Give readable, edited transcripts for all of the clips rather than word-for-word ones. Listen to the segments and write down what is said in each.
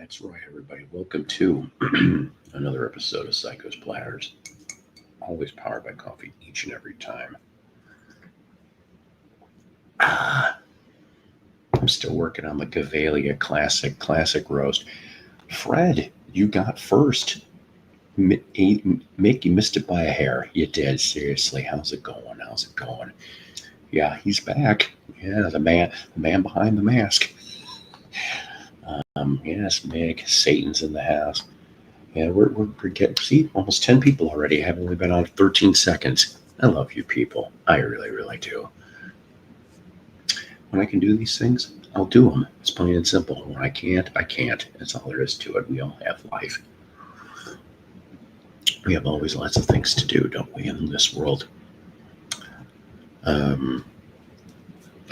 That's right, everybody. Welcome to another episode of Psychos Platters. Always powered by coffee each and every time. I'm still working on the Gavalia classic roast. Fred, you got first. Mick, you missed it by a hair. You did. Seriously, how's it going? Yeah, he's back. Yeah, the man behind the mask. Yes, Mick, Satan's in the house. Yeah, we're getting, almost 10 people already. I have only been on 13 seconds. I love you people. I really, really do. When I can do these things, I'll do them. It's plain and simple. When I can't, I can't. That's all there is to it. We all have life. We have always lots of things to do, don't we, in this world? I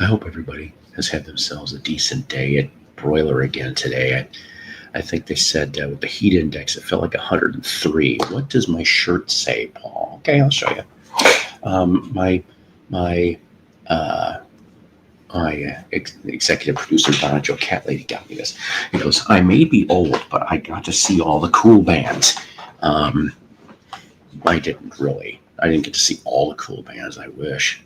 hope everybody has had themselves a decent day at Broiler again today. I think they said with the heat index, it felt like 103. What does my shirt say, Paul? Okay, I'll show you. My executive producer, Donna Joe Cat Lady, got me this. He goes, I may be old, but I got to see all the cool bands. I didn't get to see all the cool bands. I wish.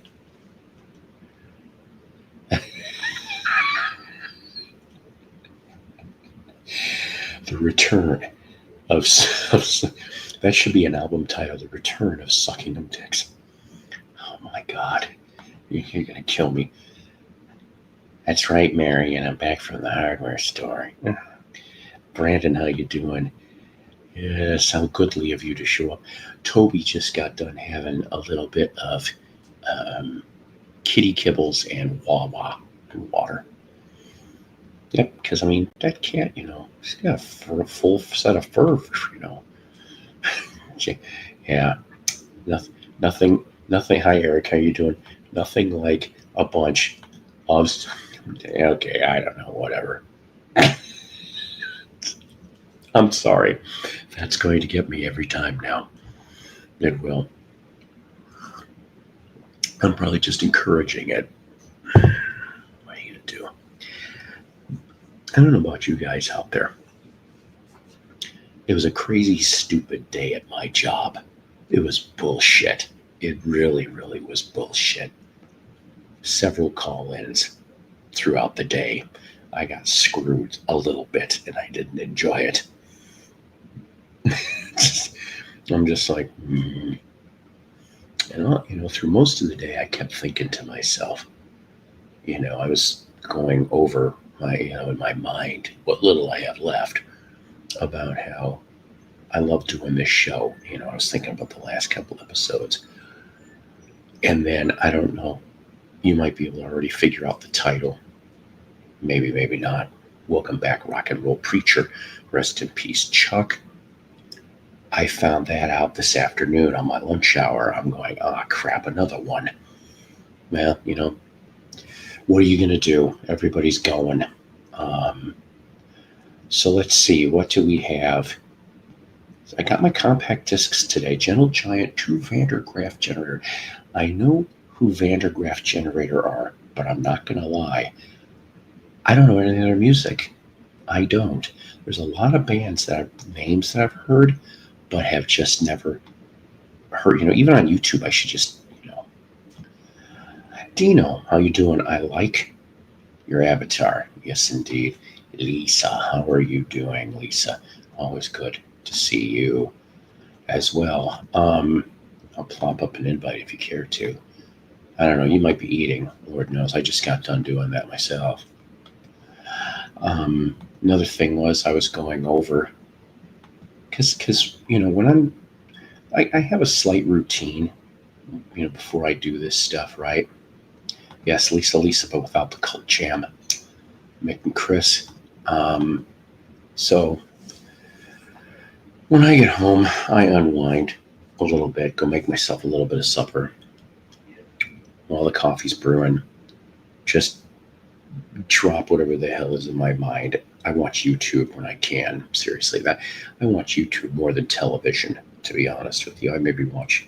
The return of that should be an album title. The return of Sucking Them Dicks. Oh my God, you're gonna kill me. That's right, Mary, and I'm back from the hardware store. Brandon, how you doing? Yes, how goodly of you to show up. Toby just got done having a little bit of kitty kibbles and Wawa water. Yep, because I mean that cat, she's got a full set of fur, Yeah, nothing. Hi, Eric, how you doing? Nothing like a bunch of. Okay, I don't know, whatever. I'm sorry. That's going to get me every time now. It will. I'm probably just encouraging it. What are you going to do? I don't know about you guys out there. It was a crazy, stupid day at my job. It was bullshit. It really, really was bullshit. Several call-ins throughout the day. I got screwed a little bit, and I didn't enjoy it. I'm just like, And, through most of the day, I kept thinking to myself, I was going over in my mind, what little I have left, about how I love doing this show. I was thinking about the last couple episodes. And then, I don't know, you might be able to already figure out the title. Maybe, maybe not. Welcome back, Rock and Roll Preacher. Rest in peace, Chuck. I found that out this afternoon on my lunch hour. I'm going, crap, another one. Well, what are you going to do? Everybody's going. So let's see. What do we have? I got my compact discs today. Gentle Giant 2 Van der Graaf Generator. I know who Van der Graaf Generator are, but I'm not going to lie. I don't know any of their music. I don't. There's a lot of bands names that I've heard, but have just never heard. Even on YouTube, I should just, Dino, how you doing? I like your avatar. Yes, indeed. Lisa, how are you doing, Lisa? Always good to see you as well. I'll plop up an invite if you care to. I don't know, you might be eating. Lord knows, I just got done doing that myself. Another thing was I was going over, because when I have a slight routine, before I do this stuff, right? Yes, Lisa, but without the cult jam. Mick and Chris. So when I get home, I unwind a little bit, go make myself a little bit of supper while the coffee's brewing. Just drop whatever the hell is in my mind. I watch YouTube when I can. Seriously, I watch YouTube more than television, to be honest with you. I maybe watch,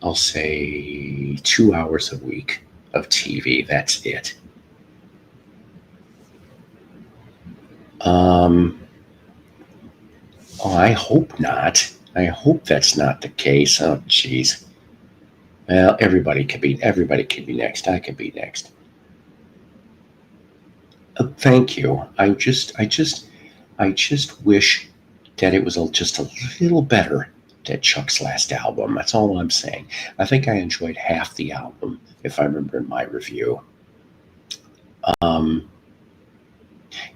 I'll say, 2 hours a week of TV. That's it. Oh, I hope not. I hope that's not the case. Oh, jeez. Well, everybody could be next. I could be next. Thank you. I just wish that it was just a little better than Chuck's last album. That's all I'm saying. I think I enjoyed half the album, if I remember in my review. Um,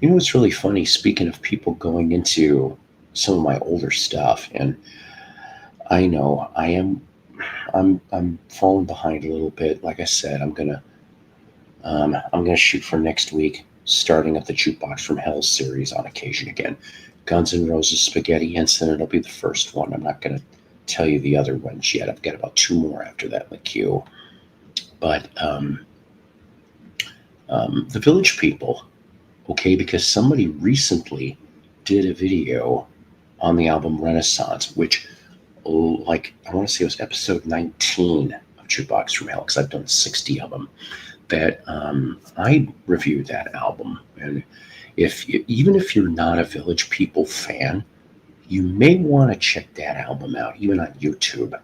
you know what's really funny? Speaking of people going into some of my older stuff, and I know I'm falling behind a little bit. Like I said, I'm gonna shoot for next week, starting up the Jukebox from Hell series on occasion again. Guns N' Roses Spaghetti Incident will be the first one. I'm not gonna tell you the other ones yet. I've got about two more after that in the queue. But the Village People, okay, because somebody recently did a video on the album Renaissance, which, oh, like, I want to say it was episode 19 of Jukebox from Hell, because I've done 60 of them. That I reviewed that album, and even if you're not a Village People fan, you may want to check that album out, even on YouTube,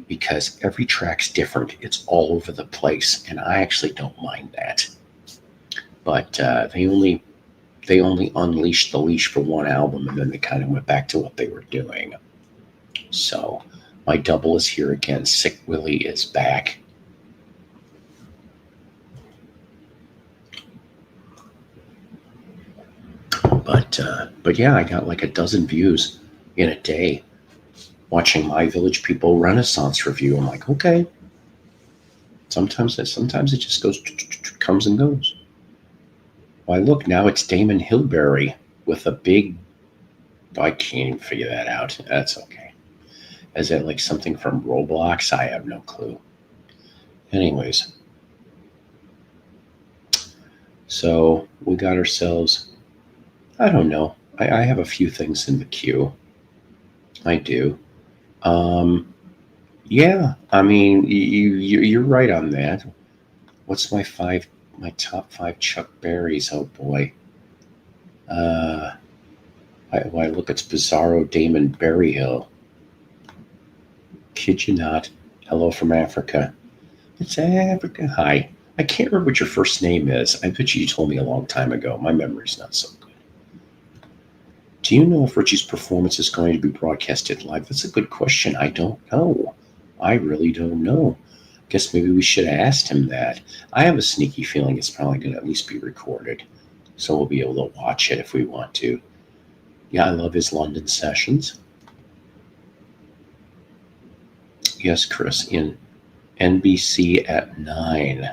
because every track's different. It's all over the place, and I actually don't mind that. But they only unleashed the leash for one album, and then they kind of went back to what they were doing. So my double is here again. Sick Willie is back. But yeah, I got like a dozen views in a day watching my Village People Renaissance review. I'm like, okay. Sometimes it just goes, comes and goes. Why, look, now it's Damon Hilberry with a big. I can't even figure that out. That's okay. Is that like something from Roblox? I have no clue. Anyways, so we got ourselves. I don't know. I have a few things in the queue. I do. Um, yeah, I mean, you're right on that. What's my top five Chuck Berries? Oh boy. Why look, it's Bizarro Damon Berryhill. Kid you not. Hello from Africa. It's Africa. Hi. I can't remember what your first name is. I bet you told me a long time ago. My memory's not so good. Do you know if Richie's performance is going to be broadcasted live? That's a good question. I don't know. I really don't know. Guess maybe we should have asked him that. I have a sneaky feeling it's probably going to at least be recorded, so we'll be able to watch it if we want to. Yeah, I love his London sessions. Yes, Chris, in NBC at 9.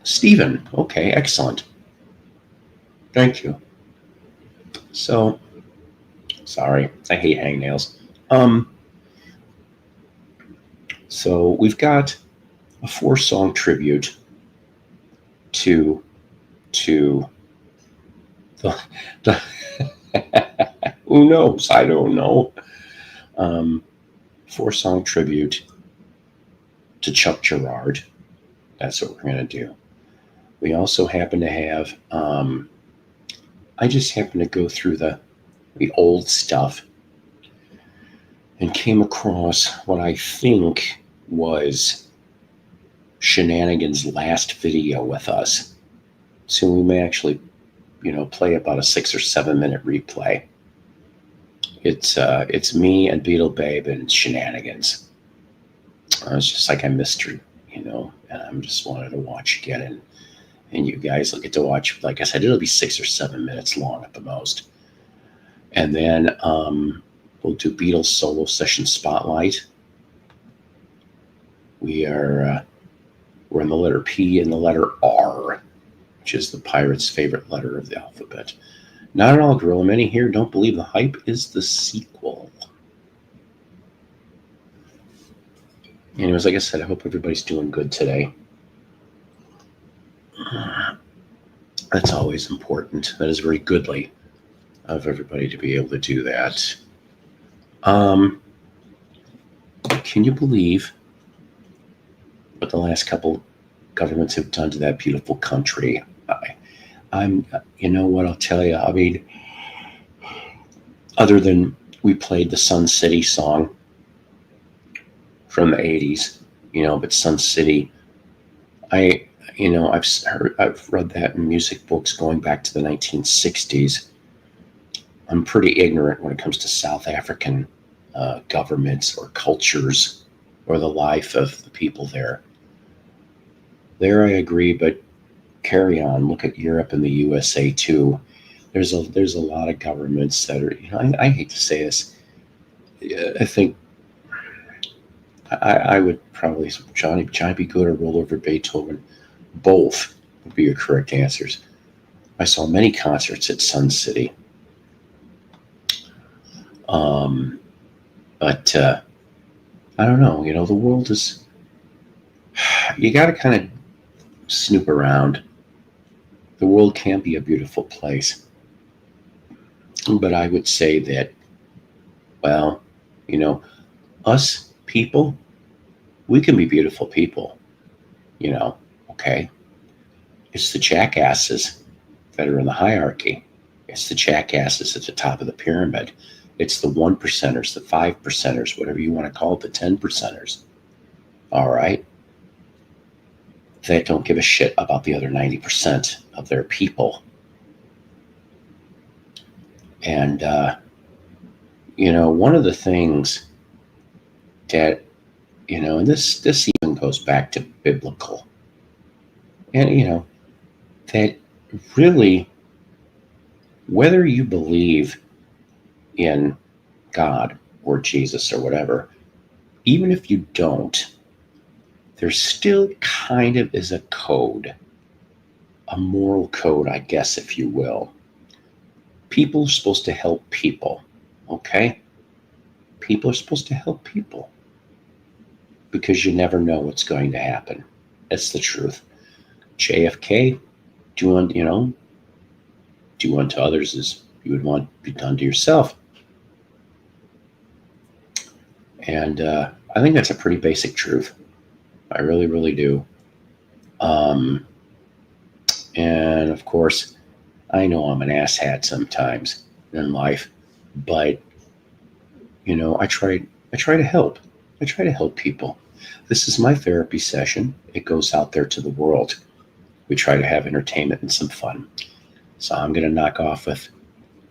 Stephen, okay, excellent. Thank you. So, sorry, I hate hangnails. So we've got a 4-song tribute to the who knows? I don't know. 4-song tribute to Chuck Girard. That's what we're going to do. We also happen to have, I just happened to go through the old stuff and came across what I think was Shenanigans' last video with us. So we may actually, play about a 6 or 7 minute replay. It's me and Beetle Babe and Shenanigans. It's just like I missed her, and I'm just wanted to watch again, and you guys will get to watch. Like I said, it'll be 6 or 7 minutes long at the most, and then we'll do Beatles solo session spotlight. We're in the letter P and the letter R, which is the pirate's favorite letter of the alphabet. Not at all, Gorilla. Many here don't believe the hype is the sequel. Anyways, like I said, I hope everybody's doing good today. That's always important. That is very goodly of everybody to be able to do that. Can you believe what the last couple governments have done to that beautiful country? you know what I'll tell you. I mean, other than we played the Sun City song from the '80s, but Sun City, I, I've read that in music books going back to the 1960s. I'm pretty ignorant when it comes to South African governments or cultures or the life of the people there. There, I agree, but carry on. Look at Europe and the USA too. There's a lot of governments that are. I hate to say this. I think I would probably Johnny B. Good or Roll Over Beethoven. Both would be your correct answers. I saw many concerts at Sun City. But I don't know. The world is. You got to kind of snoop around. The world can be a beautiful place. But I would say that, well, us people, we can be beautiful people, okay? It's the jackasses that are in the hierarchy. It's the jackasses at the top of the pyramid. It's the 1%ers, the 5%ers, whatever you want to call it, the 10%ers. All right? That don't give a shit about the other 90% of their people. And, one of the things that, and this even goes back to biblical, and, that really, whether you believe in God or Jesus or whatever, even if you don't, there still kind of is a code, a moral code, I guess, if you will. People are supposed to help people, okay? People are supposed to help people because you never know what's going to happen. That's the truth. JFK, do unto others as you would want to be done to yourself. And I think that's a pretty basic truth. I really, really do. And of course, I know I'm an asshat sometimes in life, but I try to help. I try to help people. This is my therapy session. It goes out there to the world. We try to have entertainment and some fun. So I'm going to knock off with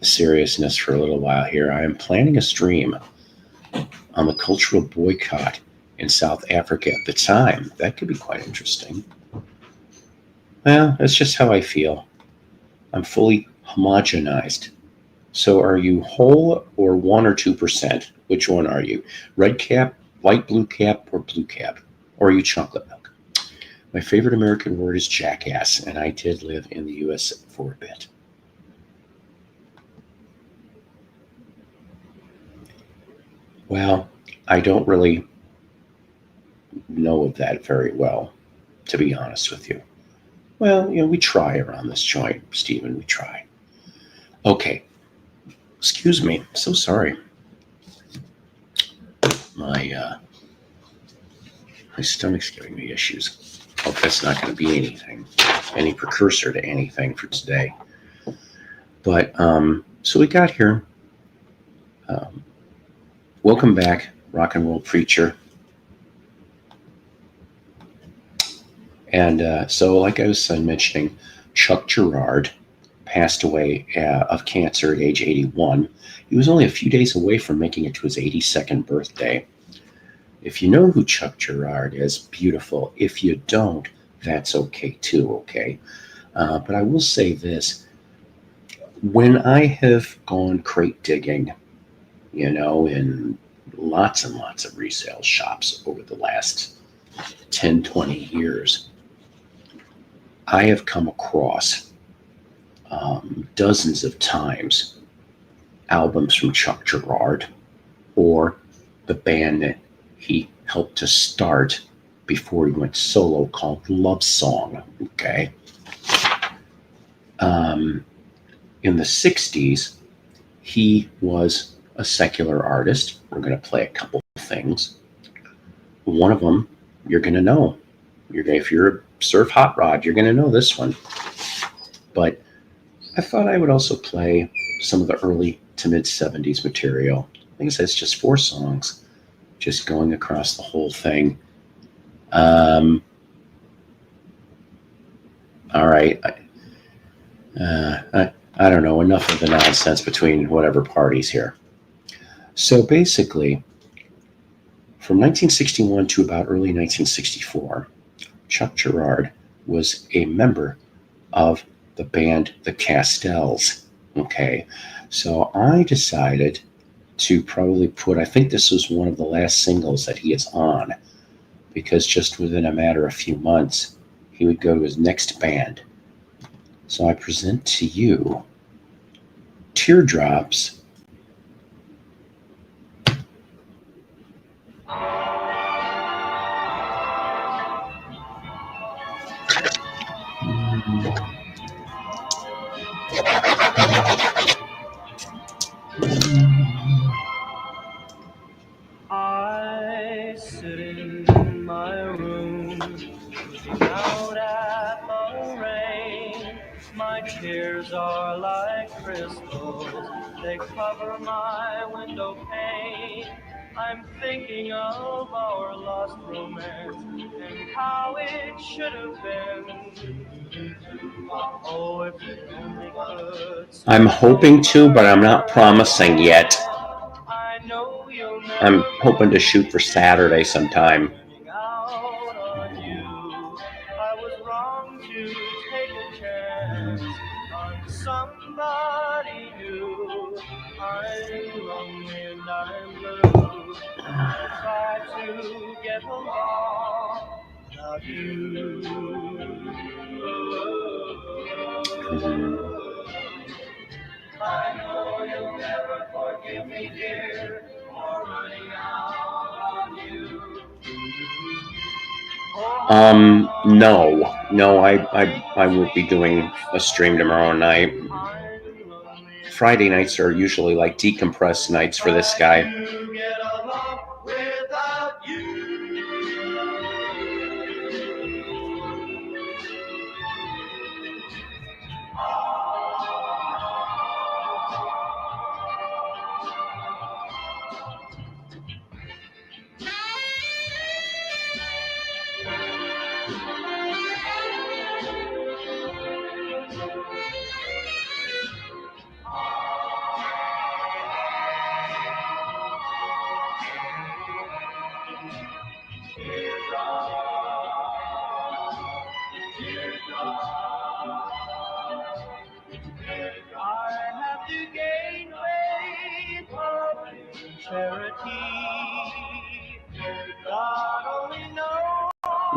the seriousness for a little while here. I am planning a stream on the cultural boycott in South Africa at the time. That could be quite interesting. Well, that's just how I feel. I'm fully homogenized. So are you whole or 1 or 2%? Which one are you? Red cap, light blue cap, or blue cap? Or are you chocolate milk? My favorite American word is jackass, and I did live in the U.S. for a bit. Well, I don't really know of that very well, to be honest with you. Well, we try around this joint, Stephen. We try. Okay. Excuse me. So sorry. My stomach's giving me issues. Hope that's not going to be any precursor to anything for today. But so we got here. Welcome back, rock and roll preacher. And so, like I was mentioning, Chuck Girard passed away of cancer at age 81. He was only a few days away from making it to his 82nd birthday. If you know who Chuck Girard is, beautiful. If you don't, that's okay too, okay? But I will say this. When I have gone crate digging, in lots and lots of resale shops over the last 10, 20 years, I have come across dozens of times albums from Chuck Girard or the band that he helped to start before he went solo called Love Song, okay? In the 60s, he was a secular artist. We're going to play a couple of things. One of them you're going to know. If you're a surf hot rod, you're going to know this one. But I thought I would also play some of the early to mid 70s material. I think it's just 4 songs, just going across the whole thing. Um, all right. I don't know, enough of the nonsense between whatever parties here. So basically, from 1961 to about early 1964, Chuck Girard was a member of the band The Castells. Okay, so I decided to probably put, I think this was one of the last singles that he is on, because just within a matter of few months, he would go to his next band. So I present to you Teardrops. I sit in my room, looking out at the rain. My tears are like crystals, they cover my window pane. I'm thinking of our lost romance and how it should have been. Oh, if you only could. I'm hoping to, but I'm not promising yet. I'm hoping to shoot for Saturday sometime. I was wrong to take a chance on somebody new. I'm lonely and I'm blue. I try to get along without you. I know you'll never forgive me, dear, for running out on you. No, I won't be doing a stream tomorrow night. Friday nights are usually like decompressed nights for this guy.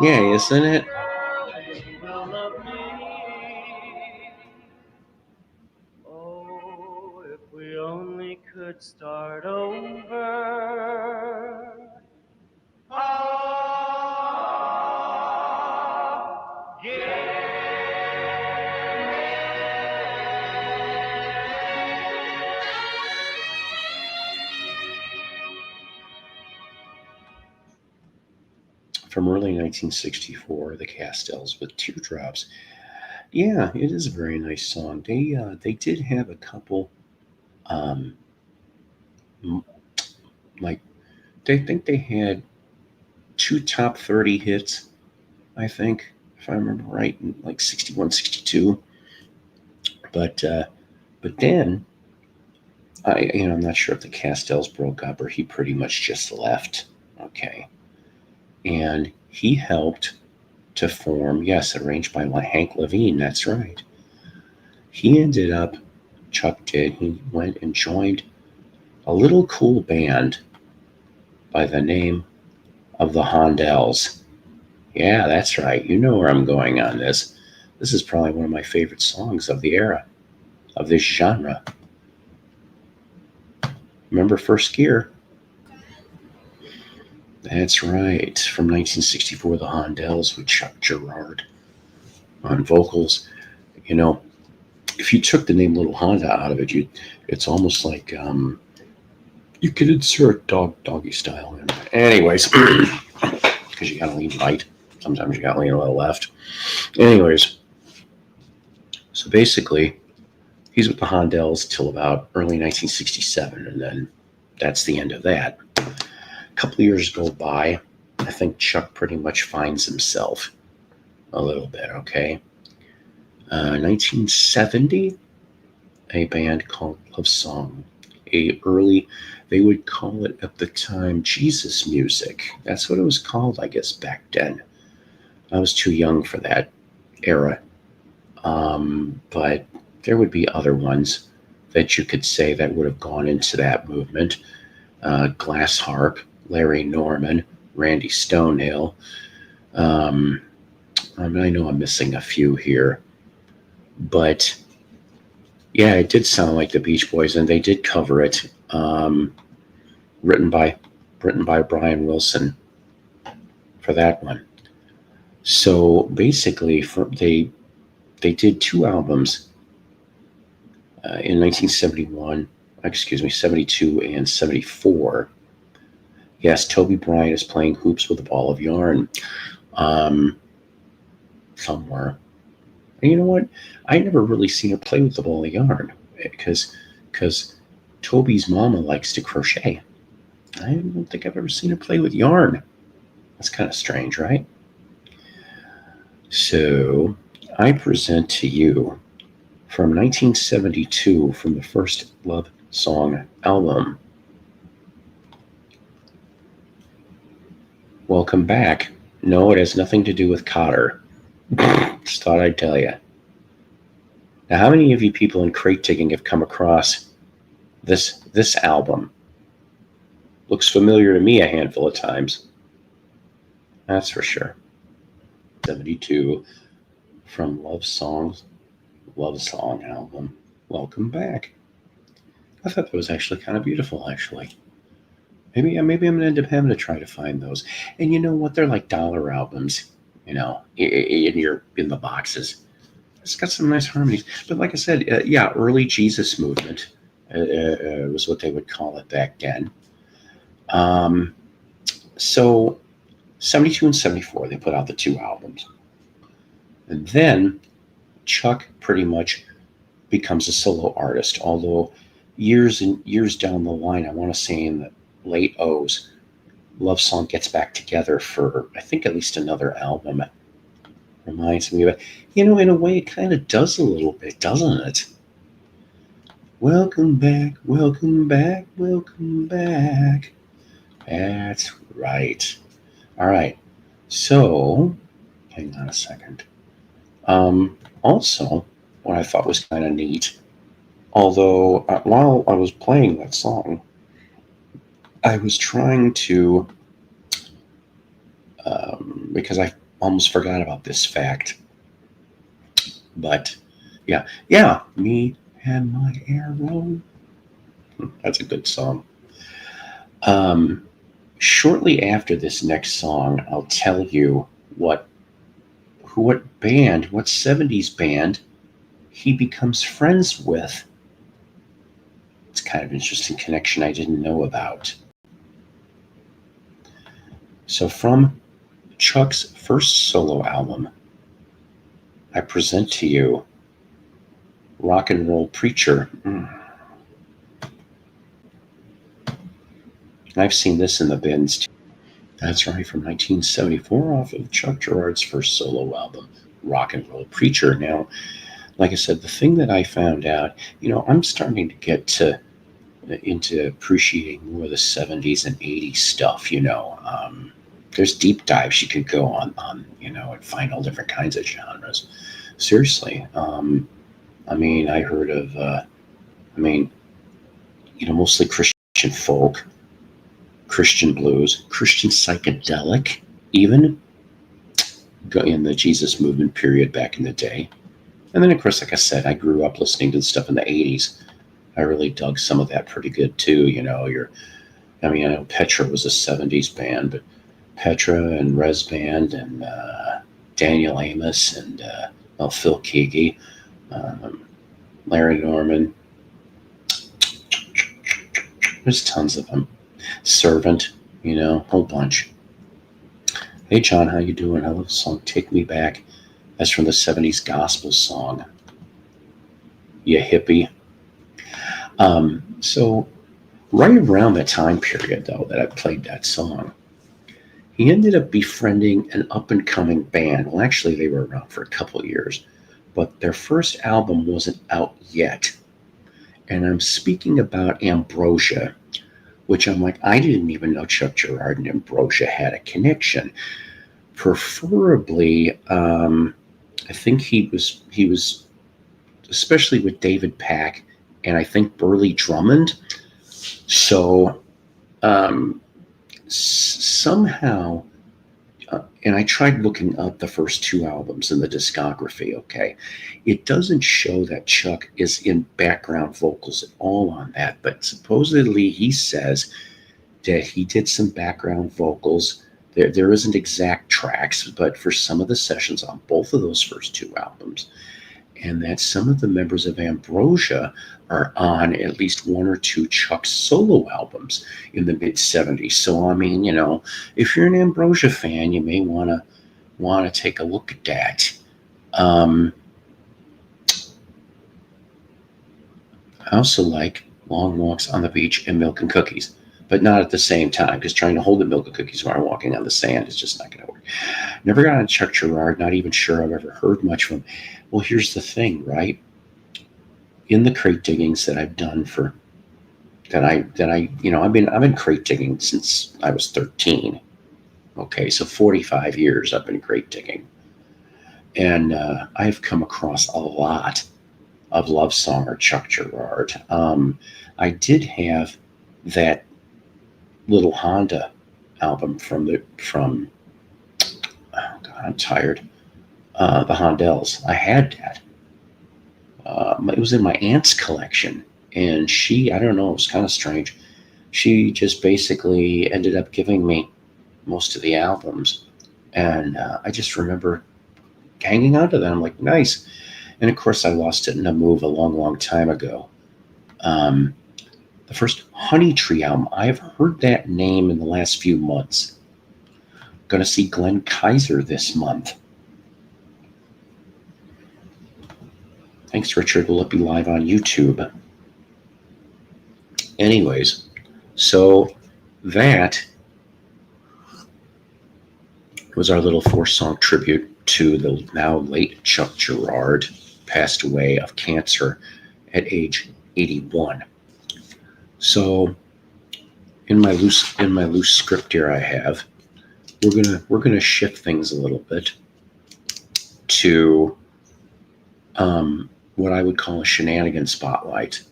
Yeah, isn't it? Oh, if we only could start over. From early 1964, the Castells with Teardrops. Yeah, it is a very nice song. They did have a couple, um, like they think they had 2 top 30 hits. I think, if I remember right, in like 61, 62. But then I'm not sure if the Castells broke up or he pretty much just left. Okay, and he helped to form, yes, arranged by Hank Levine, that's right. He ended up, Chuck did, he went and joined a little cool band by the name of the Hondells. Yeah, that's right. You know where I'm going on this. This is probably one of my favorite songs of the era, of this genre. Remember First Gear? That's right. From 1964, the Hondells with Chuck Girard on vocals. You know, if you took the name Little Honda out of it, it's almost like you could insert doggy style in. Anyways, because you gotta lean right. Sometimes you gotta lean a little left. Anyways, so basically, He's with the Hondells till about early 1967, and then that's the end of that. A couple of years go by. I think Chuck pretty much finds himself a little bit, okay? 1970, a band called Love Song. They would call it at the time Jesus music. That's what it was called, I guess, back then. I was too young for that era. But there would be other ones that you could say that would have gone into that movement. Glass Harp, Larry Norman, Randy Stonehill. I know I'm missing a few here, but yeah, it did sound like the Beach Boys, and they did cover it. Written by Brian Wilson for that one. So basically, they did two albums in 1971, 72 and 74. Yes, Toby Bryant is playing hoops with a ball of yarn somewhere. And you know what? I never really seen her play with the ball of yarn because Toby's mama likes to crochet. I don't think I've ever seen her play with yarn. That's kind of strange, right? So I present to you from 1972 from the first Love Song album. Welcome back. No, it has nothing to do with Cotter. Just thought I'd tell you. Now, how many of you people in crate digging have come across this album? Looks familiar to me a handful of times. That's for sure. 72 from Love Song album. Welcome back. I thought that was actually kind of beautiful, actually. Maybe I'm going to end up having to try to find those. And you know what? They're like dollar albums, in the boxes. It's got some nice harmonies. But like I said, early Jesus movement was what they would call it back then. So 72 and 74, they put out the two albums. And then Chuck pretty much becomes a solo artist, although years down the line, I want to say in the late O's, Love Song gets back together for, I think, at least another album. It reminds me of it. In a way, it kind of does a little bit, doesn't it? Welcome back, welcome back, welcome back. That's right. All right. So, hang on a second. Also, what I thought was kind of neat, although while I was playing that song, I was trying to, because I almost forgot about this fact. But, yeah, me and my arrow. That's a good song. Shortly after this next song, I'll tell you what 70s band he becomes friends with. It's kind of an interesting connection I didn't know about. So from Chuck's first solo album, I present to you Rock and Roll Preacher. I've seen this in the bins too. That's right, from 1974 off of Chuck Girard's first solo album, Rock and Roll Preacher. Now, like I said, the thing that I found out, I'm starting to get into appreciating more of the 70s and 80s stuff, There's deep dives you could go on, and find all different kinds of genres. Seriously. I heard of, mostly Christian folk, Christian blues, Christian psychedelic, even in the Jesus movement period back in the day. And then, of course, like I said, I grew up listening to the stuff in the 80s. I really dug some of that pretty good, too. I know Petra was a 70s band, but Petra and Rez Band and Daniel Amos and Phil Keaggy, Larry Norman. There's tons of them. Servant, whole bunch. Hey, John, how you doing? I love the song Take Me Back. That's from the 70s gospel song. you hippie. So right around the time period, though, that I played that song, he ended up befriending an up and coming band. Well, actually, they were around for a couple of years, but their first album wasn't out yet. And I'm speaking about Ambrosia, which I'm like, I didn't even know Chuck Girard and Ambrosia had a connection. Preferably, I think he was especially with David Pack and I think Burley Drummond. So somehow, and I tried looking up the first two albums in the discography, okay? It doesn't show that Chuck is in background vocals at all on that, but supposedly he says that he did some background vocals. There isn't exact tracks, but for some of the sessions on both of those first two albums, and that some of the members of Ambrosia are on at least one or two Chuck solo albums in the mid 70s. So I mean, if you're an Ambrosia fan, you may want to take a look at that. I also like Long Walks on the Beach and Milk and Cookies, but not at the same time, because trying to hold the milk and cookies while I'm walking on the sand is just not going to work. Never got on Chuck Girard, not even sure I've ever heard much from him. Well, here's the thing, right? In the crate diggings that I've done I've been crate digging since I was 13. Okay, so 45 years I've been crate digging. And I've come across a lot of Love Song or Chuck Girard. I did have that little Honda album from oh God, I'm tired. The Hondells. I had that. It was in my aunt's collection, and I don't know, it was kind of strange. She just basically ended up giving me most of the albums, and I just remember hanging on to them. I'm like, nice. And of course, I lost it in a move a long, long time ago. The first Honey Tree album, I've heard that name in the last few months. Going to see Glenn Kaiser this month. Thanks, Richard. Will it be live on YouTube? Anyways, so that was our little 4-song tribute to the now late Chuck Girard, passed away of cancer at age 81. So in my loose script here I have, we're gonna shift things a little bit to what I would call a shenanigan spotlight.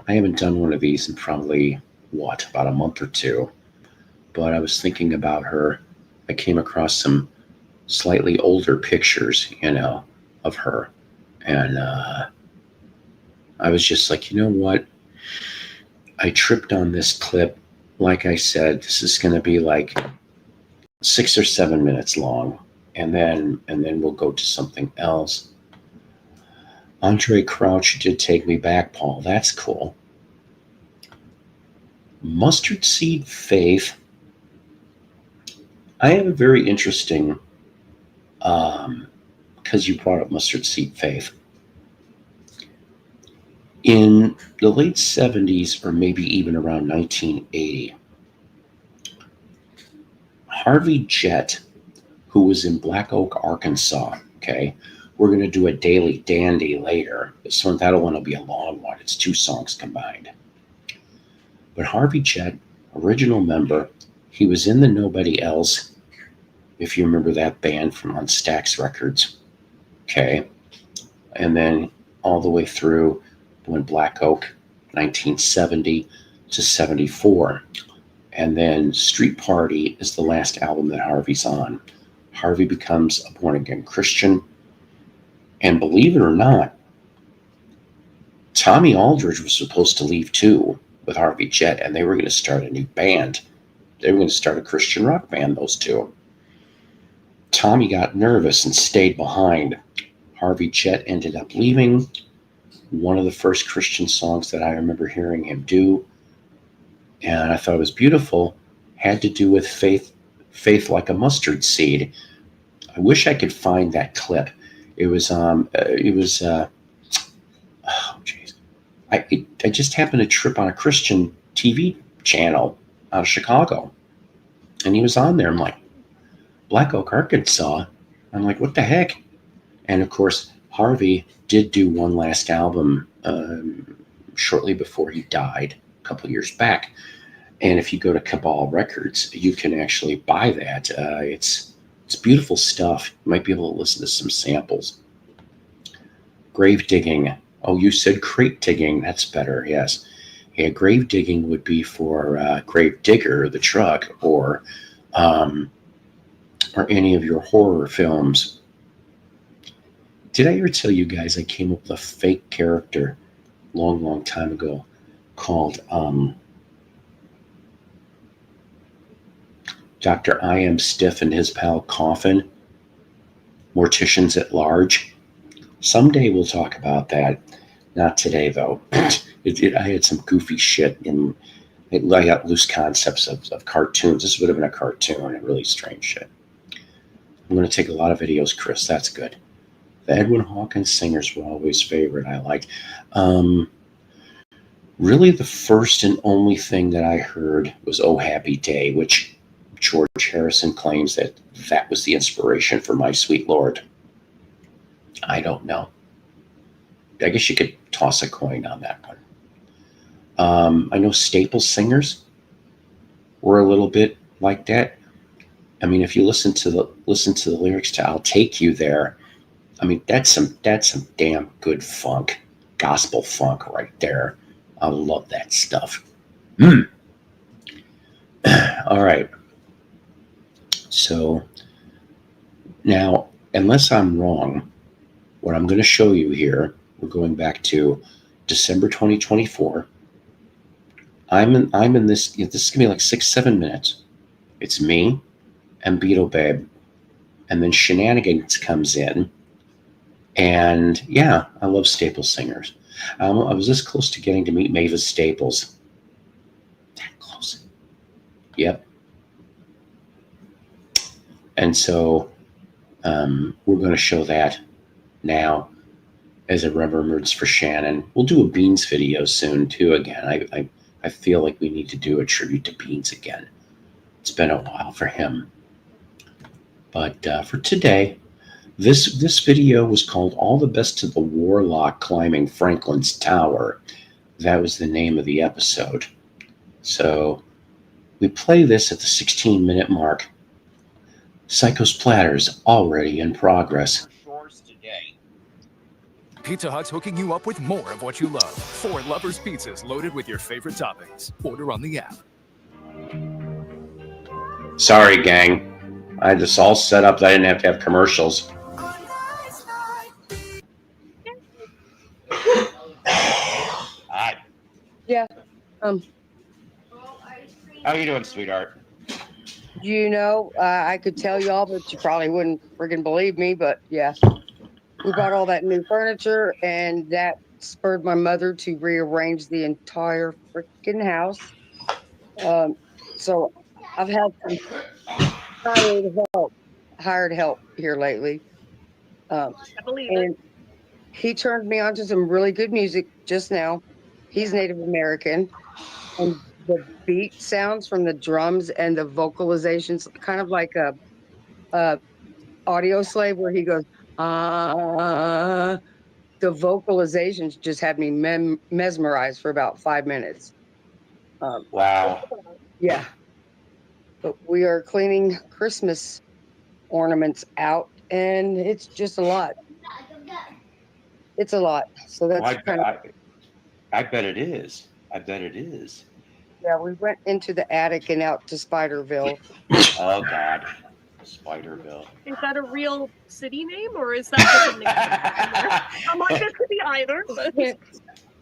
I haven't done one of these in probably about a month or two, but I was thinking about her. I came across some slightly older pictures, of her, and I was just like, you know what? I tripped on this clip. Like I said, this is going to be like 6 or 7 minutes long, and then we'll go to something else. Andre Crouch did take me back, Paul. That's cool. Mustard Seed Faith. I have a very interesting, because you brought up Mustard Seed Faith. In the late 70s, or maybe even around 1980, Harvey Jett, who was in Black Oak, Arkansas, okay, we're going to do a Daily Dandy later. That one will be a long one. It's 2 songs combined. But Harvey Jett, original member, he was in the Nobody Else, if you remember that band from on Stax Records. Okay. And then all the way through when Black Oak, 1970 to 74. And then Street Party is the last album that Harvey's on. Harvey becomes a born-again Christian. And believe it or not, Tommy Aldridge was supposed to leave too with Harvey Jett, and they were going to start a new band. They were going to start a Christian rock band, those two. Tommy got nervous and stayed behind. Harvey Jett ended up leaving. One of the first Christian songs that I remember hearing him do, and I thought it was beautiful, had to do with faith like a mustard seed. I wish I could find that clip. It was I just happened to trip on a Christian TV channel out of Chicago, and he was on there. I'm like, Black Oak, Arkansas. I'm like, what the heck? And of course, Harvey did do one last album shortly before he died, a couple of years back. And if you go to Cabal Records, you can actually buy that. It's beautiful stuff. You might be able to listen to some samples. Grave digging. Oh, you said crate digging. That's better. Yes. Yeah, grave digging would be for Grave Digger, the truck, or any of your horror films. Did I ever tell you guys I came up with a fake character long time ago called Dr. I Am Stiff and his pal Coffin, Morticians at Large? Someday we'll talk about that. Not today, though. I had some goofy shit, and I got loose concepts of cartoons. This would have been a cartoon and really strange shit. I'm going to take a lot of videos, Chris. That's good. The Edwin Hawkins singers were always favorite. I liked. Really, the first and only thing that I heard was "Oh Happy Day," which George Harrison claims that was the inspiration for My Sweet Lord. I don't know. I guess you could toss a coin on that one. I know staple singers were a little bit like that. I mean, if you listen to the lyrics to "I'll Take You There," I mean, that's some damn good funk, gospel funk right there. I love that stuff. All right. So now, unless I'm wrong, what I'm going to show you here, we're going back to December 2024. I'm in this. This is gonna be like 6-7 minutes. It's me and Beetle Babe, and then Shenanigans comes in, and yeah, I love staple singers. I was this close to getting to meet Mavis Staples. That close. Yep. And so we're going to show that now as a remembrance for Shannon. We'll do a Beans video soon too. Again, I feel like we need to do a tribute to Beans again. It's been a while for him. But for today, this video was called "All the Best to the Warlock Climbing Franklin's Tower." That was the name of the episode. So we play this at the 16-minute mark. Psycho's Platters already in progress. Pizza Hut's hooking you up with more of what you love. 4 Lovers Pizzas loaded with your favorite toppings. Order on the app. Sorry, gang. I had this all set up that I didn't have to have commercials. Hi. Yeah. How you doing, sweetheart? You know, I could tell y'all, but you probably wouldn't friggin' believe me. But yeah, we bought all that new furniture, and that spurred my mother to rearrange the entire freaking house. So I've had some hired help here lately. I believe And he turned me on to some really good music just now. He's Native American, and the beat sounds from the drums and the vocalizations, kind of like a Audio Slave, where he goes, the vocalizations just had me mesmerized for about 5 minutes. Wow. Yeah. But we are cleaning Christmas ornaments out, and it's just a lot. It's a lot. So that's I bet it is. I bet it is. Yeah, we went into the attic and out to Spiderville. Oh, God. Spiderville. Is that a real city name, or is that just a name? I'm like, this could be either. But...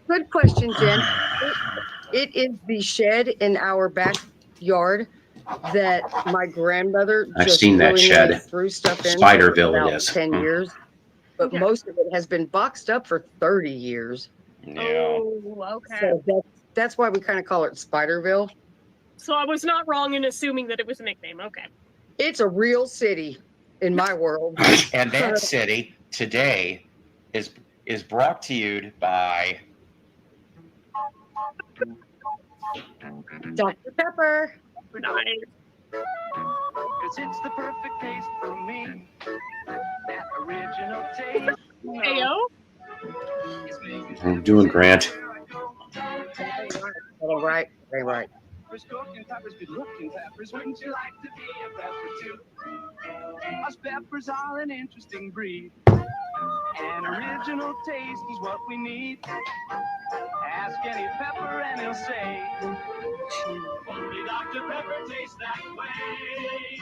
Good question, Jen. It is the shed in our backyard that my grandmother I've just seen that willingly shed. threw stuff in Spiderville for about it is. 10 years. But Okay. most of it has been boxed up for 30 years. Yeah. Oh, okay. So that's why we kind of call it Spiderville. So I was not wrong in assuming that it was a nickname. Okay. It's a real city in my world. And that city today is brought to you by Dr. Pepper. Nice. Cause it's the perfect taste for me. That original taste. Heyo. I'm doing Grant. All right. All right. Cooking peppers, good looking peppers. Wouldn't you like to be a pepper too? Us peppers are an interesting breed. An original taste is what we need. Ask any pepper and he'll say, only Dr. Pepper tastes that way.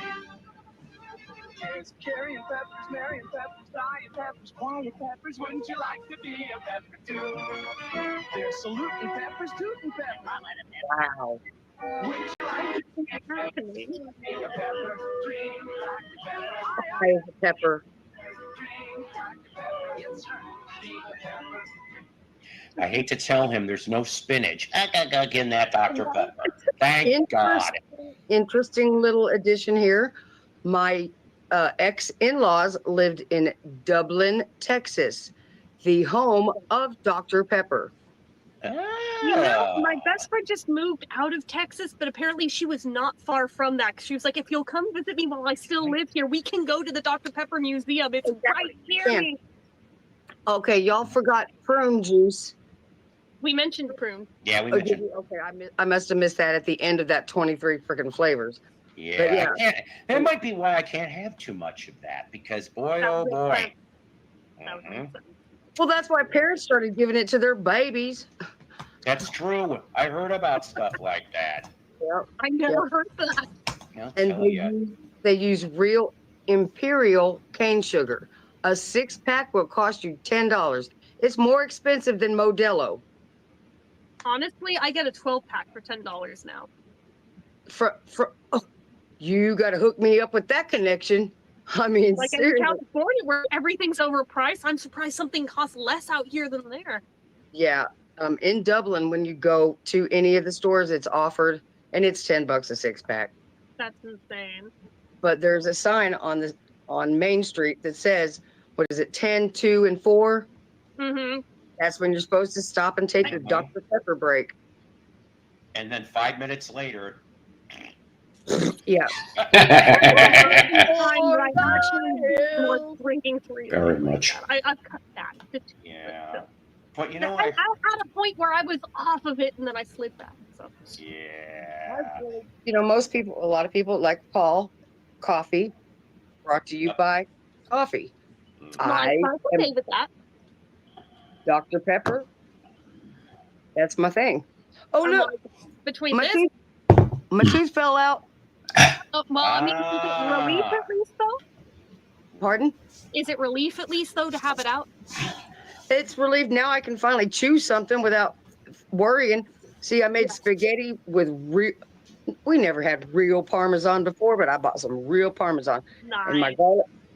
There's carrying peppers, Marion peppers, dying peppers, quiet peppers. Wouldn't you like to be a pepper too? There's saluting peppers, tooting peppers. Wow. Wouldn't you like to Happening. be a pepper? Dream like a pepper. I was a pepper. Dream like a pepper. Yes, sir. Be a pepper. I hate to tell him there's no spinach. I gotta get in that Dr. Pepper. Thank God. Interesting little addition here. My ex-in-laws lived in Dublin, Texas, the home of Dr. Pepper. You know, my best friend just moved out of Texas, but apparently she was not far from that. She was like, if you'll come visit me while I still live here, we can go to the Dr. Pepper Museum. It's right near Yeah. me. Okay, y'all forgot prune juice. We mentioned prune. Yeah, we Oh, did mentioned. you? Okay, I must have missed that at the end of that 23 freaking flavors. Yeah, yeah. I can't. That might be why I can't have too much of that because boy, oh boy. That would Mhm. make sense. Well, that's why parents started giving it to their babies. That's true. I heard about stuff like that. Yep. I never heard that. I'll And tell ya. they use real imperial cane sugar. A 6-pack will cost you $10. It's more expensive than Modelo. Honestly, I get a 12-pack for $10 now. You got to hook me up with that connection. I mean, Like in seriously. California, where everything's overpriced, I'm surprised something costs less out here than there. Yeah. In Dublin, when you go to any of the stores, it's offered, and it's $10 a 6-pack. That's insane. But there's a sign on Main Street that says, what is it, 10, 2, and 4? Mm-hmm. That's when you're supposed to stop and take your Mhm. Dr. Pepper break. And then 5 minutes later. Yeah. I'm right actually more drinking for you. Very much. I've cut that. Yeah. But you I know, had a point where I was off of it and then I slid back. So yeah. You know, a lot of people like Paul, coffee, brought to you by coffee. I I'm am okay with that. Dr. Pepper. That's my thing. Oh, I'm look, like, between my this, tooth fell out. well, I mean, is it relief at least though? Pardon? Is it relief at least though to have it out? It's relieved. Now I can finally chew something without worrying. See, I made spaghetti with we never had real Parmesan before, but I bought some real Parmesan. And Nice.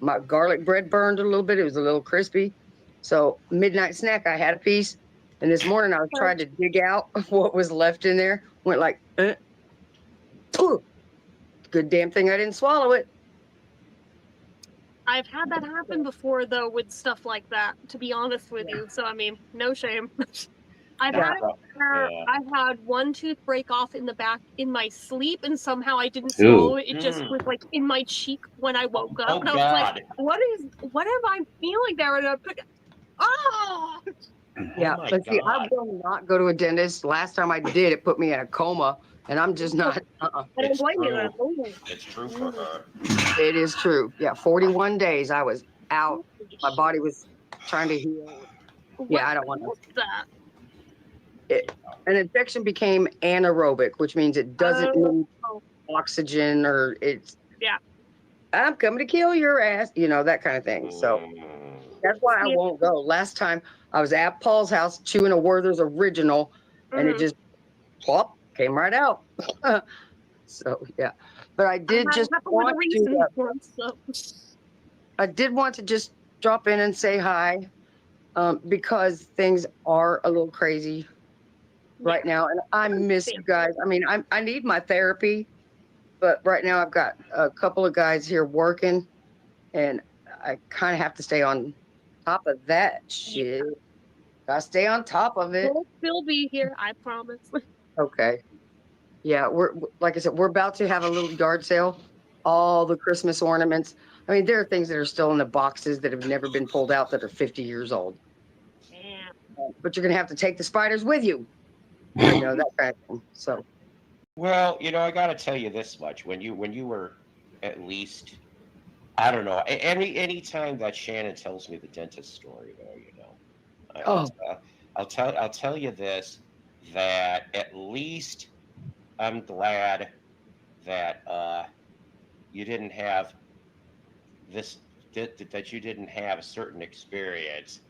my garlic bread burned a little bit. It was a little crispy. So midnight snack, I had a piece. And this morning I was trying to dig out what was left in there. Went like, Ooh. Good damn thing I didn't swallow it. I've had that happen before though with stuff like that, to be honest with you. So I mean, no shame. I've Yeah. had it where Yeah. I had one tooth break off in the back in my sleep, and somehow I didn't swallow it. It just was like in my cheek when I woke up, Oh and I was God. like, "What am I feeling there?" And I took, oh, Yeah, Oh my but see, I God. will not go to a dentist. Last time I did, it put me in a coma, and I'm just not. I don't It's blame you. true. I don't blame you. It's true for her. It is true. Yeah, 41 days I was out. My body was trying to heal. Yeah, I don't want to. What's that? An infection became anaerobic, which means it doesn't need oxygen or it's. Yeah. I'm coming to kill your ass, that kind of thing. So that's why I won't go. Last time I was at Paul's house chewing a Werther's original, and it Mhm. just plop came right out. So yeah, but I did That just happened with a want reason to. once, so. I did want to just drop in and say hi, because things are a little crazy right now, and I miss you guys. I mean, I need my therapy, but right now I've got a couple of guys here working, and I kind of have to stay on top of that shit. Gotta stay on top of it. We'll still be here, I promise. Okay. Yeah, we're like I said, we're about to have a little yard sale. All the Christmas ornaments. I mean, there are things that are still in the boxes that have never been pulled out that are 50 years old. Damn. But you're gonna have to take the spiders with you. You know, that kind of thing. So Well, I got to tell you this much: when you were at least, I don't know, any time that Shannon tells me the dentist story, though, Oh. I'll tell you this, that at least I'm glad that you didn't have this that you didn't have a certain experience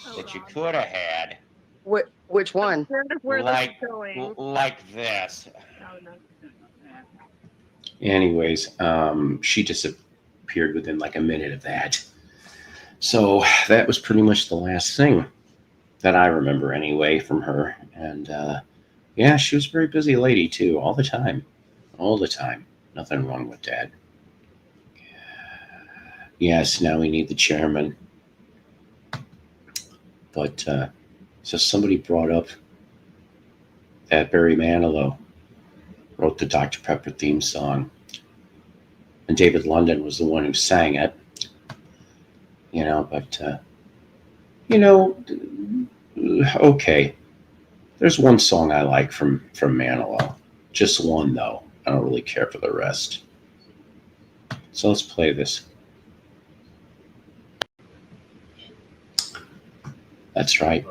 Oh, that you God. could have had, which one? I'm scared of where like this is going. like this. Oh, no. Anyways, she disappeared within like a minute of that. So that was pretty much the last thing that I remember anyway from her. And yeah, she was a very busy lady too, all the time. All the time. Nothing wrong with that. Yes, now we need the chairman. But so somebody brought up that Barry Manilow wrote the Dr. Pepper theme song. And David London was the one who sang it. But okay. There's one song I like from Manilow. Just one, though. I don't really care for the rest. So let's play this. That's right.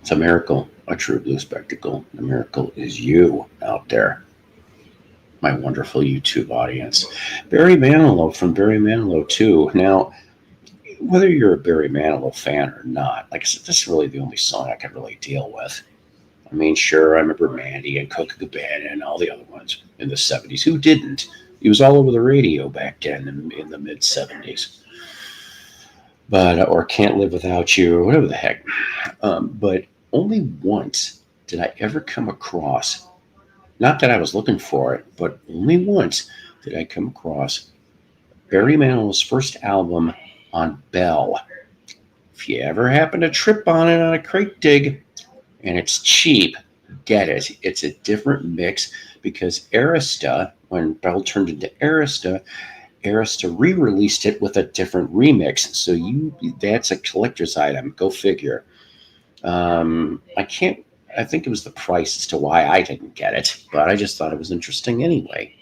It's a miracle, a true blue spectacle. The miracle is you out there, my wonderful YouTube audience. Barry Manilow from Barry Manilow 2. Now, whether you're a Barry Manilow fan or not, like I said, this is really the only song I could really deal with. I mean, sure, I remember Mandy and Copacabana and all the other ones in the 70s. Who didn't? He was all over the radio back then in the mid 70s. But or Can't Live Without You, or whatever the heck. But only once did I ever come across, not that I was looking for it, but only once did I come across Barry Manilow's first album on Bell. If you ever happen to trip on it on a crate dig and it's cheap, get it. It's a different mix because Arista, when Bell turned into Arista re-released it with a different remix. So that's a collector's item. Go figure. I think it was the price as to why I didn't get it, but I just thought it was interesting anyway.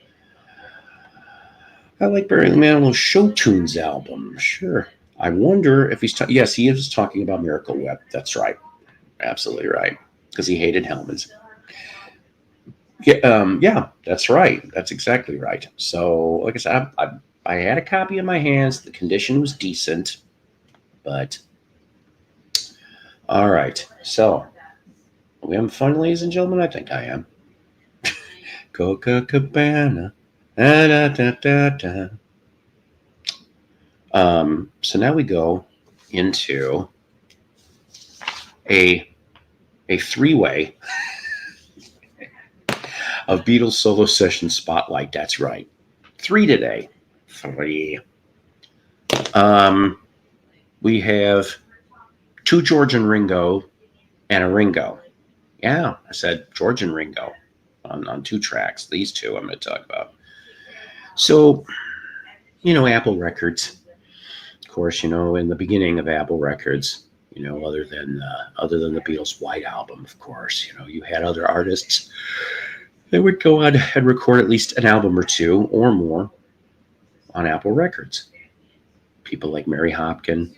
I like Barry Manilow's Show Tunes album. Sure. I wonder if he's yes, he is talking about Miracle Whip. That's right. Absolutely right. Because he hated Hellman's. Yeah, that's right. That's exactly right. So, like I said, I had a copy in my hands. The condition was decent, but all right. So, are we having fun, ladies and gentlemen? I think I am. Copacabana. Da, da, da, da, da. So now we go into a three-way of Beatles solo session spotlight. That's right. 3 today. 3. We have 2 George and Ringo and a Ringo. Yeah, I said George and Ringo on 2 tracks. These 2 I'm going to talk about. So, Apple Records. Of course, in the beginning of Apple Records, other than the Beatles' White Album, of course, you had other artists. They would go on and record at least an album or 2 or more on Apple Records. People like Mary Hopkin,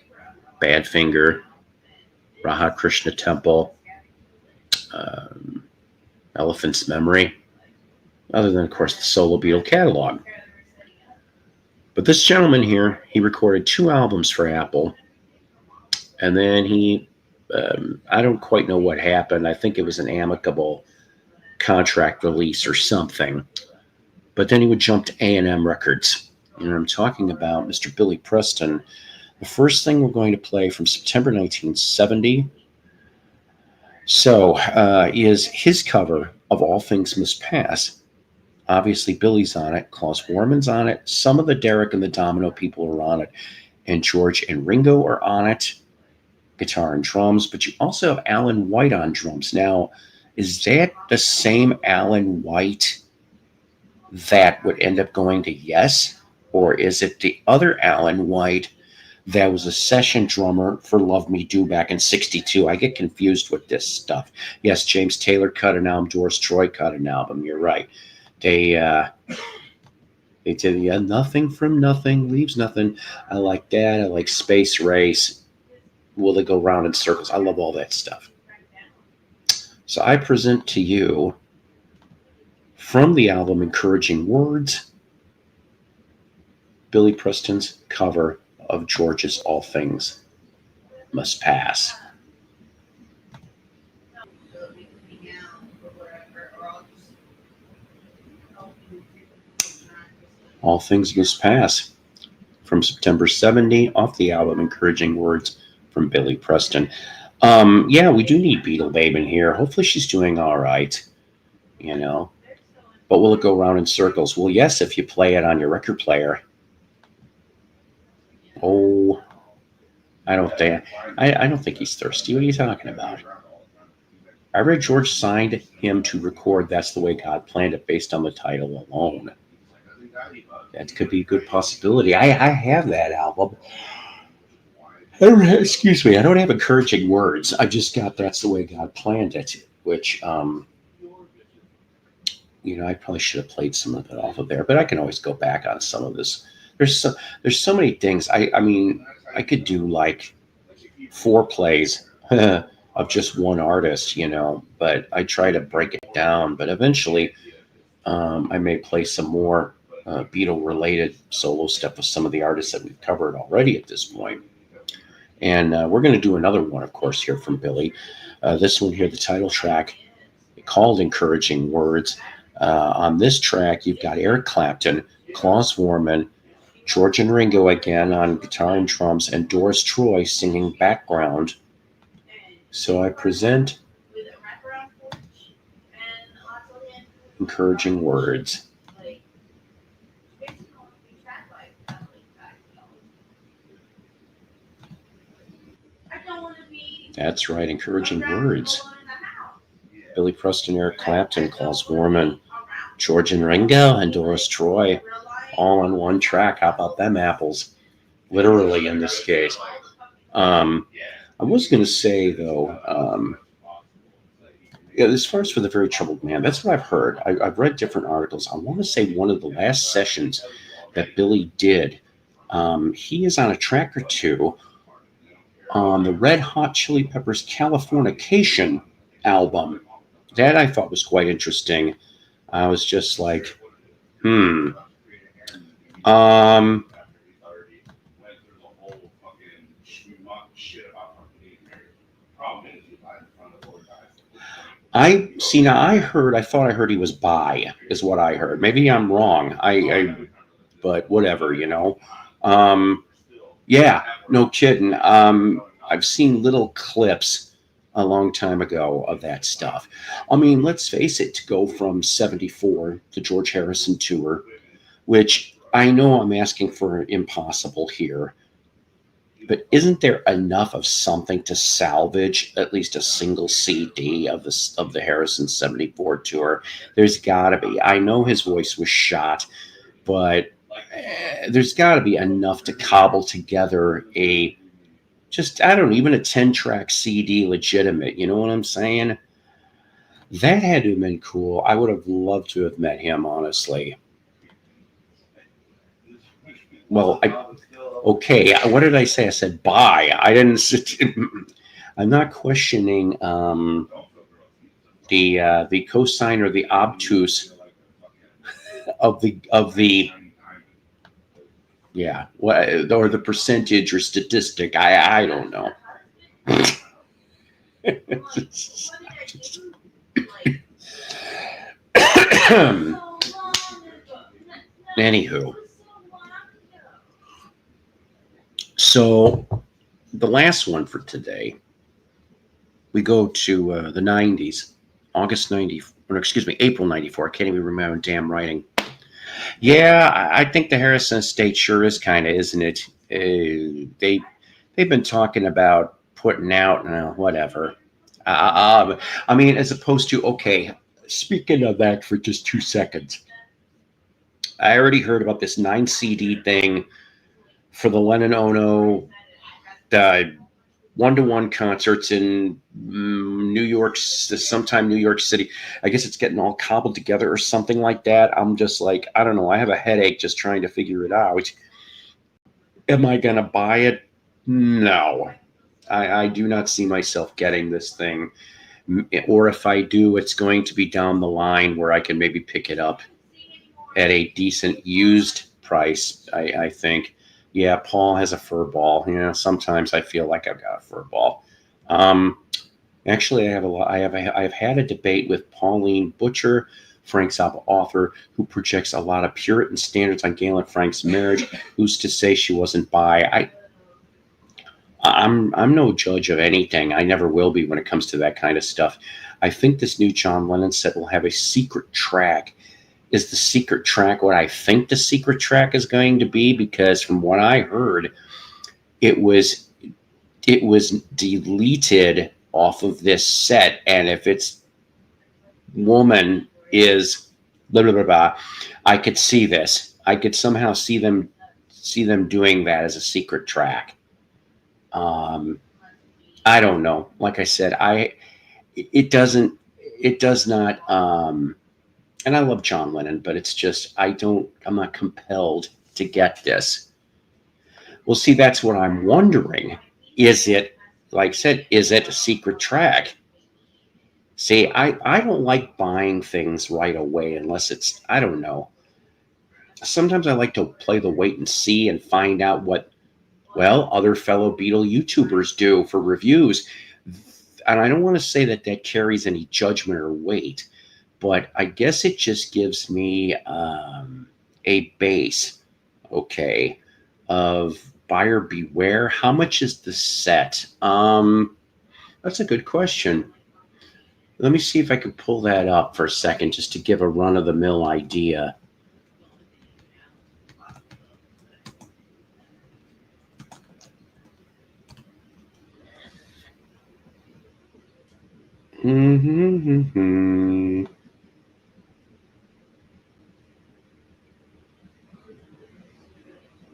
Badfinger, Raha Krishna Temple, Elephant's Memory, other than, of course, the solo Beatle catalog. But this gentleman here, he recorded 2 albums for Apple, and then he, I don't quite know what happened. I think it was an amicable contract release or something. But then he would jump to A&M Records. I'm talking about Mr. Billy Preston. The first thing we're going to play from September 1970 is his cover of All Things Must Pass. Obviously, Billy's on it. Klaus Warman's on it. Some of the Derek and the Domino people are on it. And George and Ringo are on it. guitar and drums, but you also have Alan White on drums. Now, is that the same Alan White that would end up going to Yes? Or is it the other Alan White that was a session drummer for Love Me Do back in '62? I get confused with this stuff. Yes, James Taylor cut an album, Doris Troy cut an album. You're right. They did, yeah, Nothing from Nothing Leaves Nothing. I like that. I like Space Race. Will They Go Round in Circles? I love all that stuff. So I present to you from the album Encouraging Words, Billy Preston's cover of George's All Things Must Pass. All Things Must Pass from September 70 off the album Encouraging Words from Billy Preston. Yeah, we do need Beetle Babe in here. Hopefully she's doing all right, you know. But will it go round in circles? Well, yes, if you play it on your record player. Oh, I don't think he's thirsty. What are you talking about? I read George signed him to record That's the Way God Planned It based on the title alone. That could be a good possibility. I have that album. Excuse me. I don't have Encouraging Words. I just got That's the Way God Planned It, which, you know, I probably should have played some of it off of there, but I can always go back on some of this. There's so many things. I mean, I could do like 4 plays of just one artist, you know, but I try to break it down. But eventually, I may play some more Beatle-related solo stuff with some of the artists that we've covered already at this point. And we're going to do another one, of course, here from Billy. This one here, the title track, called Encouraging Words. On this track, you've got Eric Clapton, Klaus Voormann, George and Ringo again on guitar and drums, and Doris Troy singing background. So I present Encouraging Words. That's right, Encouraging Words. Billy Preston, Eric Clapton, Klaus Voormann, George and Ringo, and Doris Troy, all on one track. How about them apples? Literally, in this case. I was going to say, though, yeah, as far as For the Very Troubled Man, that's what I've heard. I've read different articles. I want to say one of the last sessions that Billy did, he is on a track or two on the Red Hot Chili Peppers' Californication album. That I thought was quite interesting. I was just like, I thought I heard he was bi, is what I heard. Maybe I'm wrong. But whatever, you know. Yeah, no kidding. I've seen little clips a long time ago of that stuff. I mean, let's face it, to go from 74 to George Harrison tour, which I know I'm asking for impossible here, but isn't there enough of something to salvage at least a single CD of the Harrison 74 tour? There's got to be. I know his voice was shot, but there's got to be enough to cobble together even a 10-track CD legitimate. You know what I'm saying? That had to have been cool. I would have loved to have met him, honestly. Well, okay, what did I say? I said bye. I didn't. I'm not questioning the cosigner, the obtuse of the yeah, or the percentage or statistic. I don't know. Anywho. So the last one for today, we go to the 90s, April 94. I can't even remember damn writing. Yeah, I think the Harrison estate sure is kind of, isn't it? They've been talking about putting out, whatever. I mean, as opposed to, okay, speaking of that for just 2 seconds, I already heard about this 9 CD thing for the Lennon Ono one-to-one concerts in New York, sometime New York City. I guess it's getting all cobbled together or something like that. I'm just like, I don't know. I have a headache just trying to figure it out. Am I going to buy it? No. I do not see myself getting this thing. Or if I do, it's going to be down the line where I can maybe pick it up at a decent used price, I think. Yeah, Paul has a fur ball. Yeah, sometimes I feel like I've got a fur ball. Actually, I've had a debate with Pauline Butcher, Frank Zappa author, who projects a lot of Puritan standards on Gail and Frank's marriage. Who's to say she wasn't bi? I'm no judge of anything. I never will be when it comes to that kind of stuff. I think this new John Lennon set will have a secret track. Is the secret track what I think the secret track is going to be? Because from what I heard, it was deleted off of this set, and if its woman is blah, blah, blah, blah, I could see this. I could somehow see them doing that as a secret track. I don't know. Like I said, it does not. And I love John Lennon, but it's just, I'm not compelled to get this. Well, see, that's what I'm wondering. Is it, like I said, is it a secret track? See, I don't like buying things right away unless it's, I don't know. Sometimes I like to play the wait and see and find out what, well, other fellow Beatle YouTubers do for reviews. And I don't want to say that carries any judgment or weight, but I guess it just gives me a base, okay, of buyer beware. How much is the set? That's a good question. Let me see if I can pull that up for a second just to give a run-of-the-mill idea. Mm-hmm.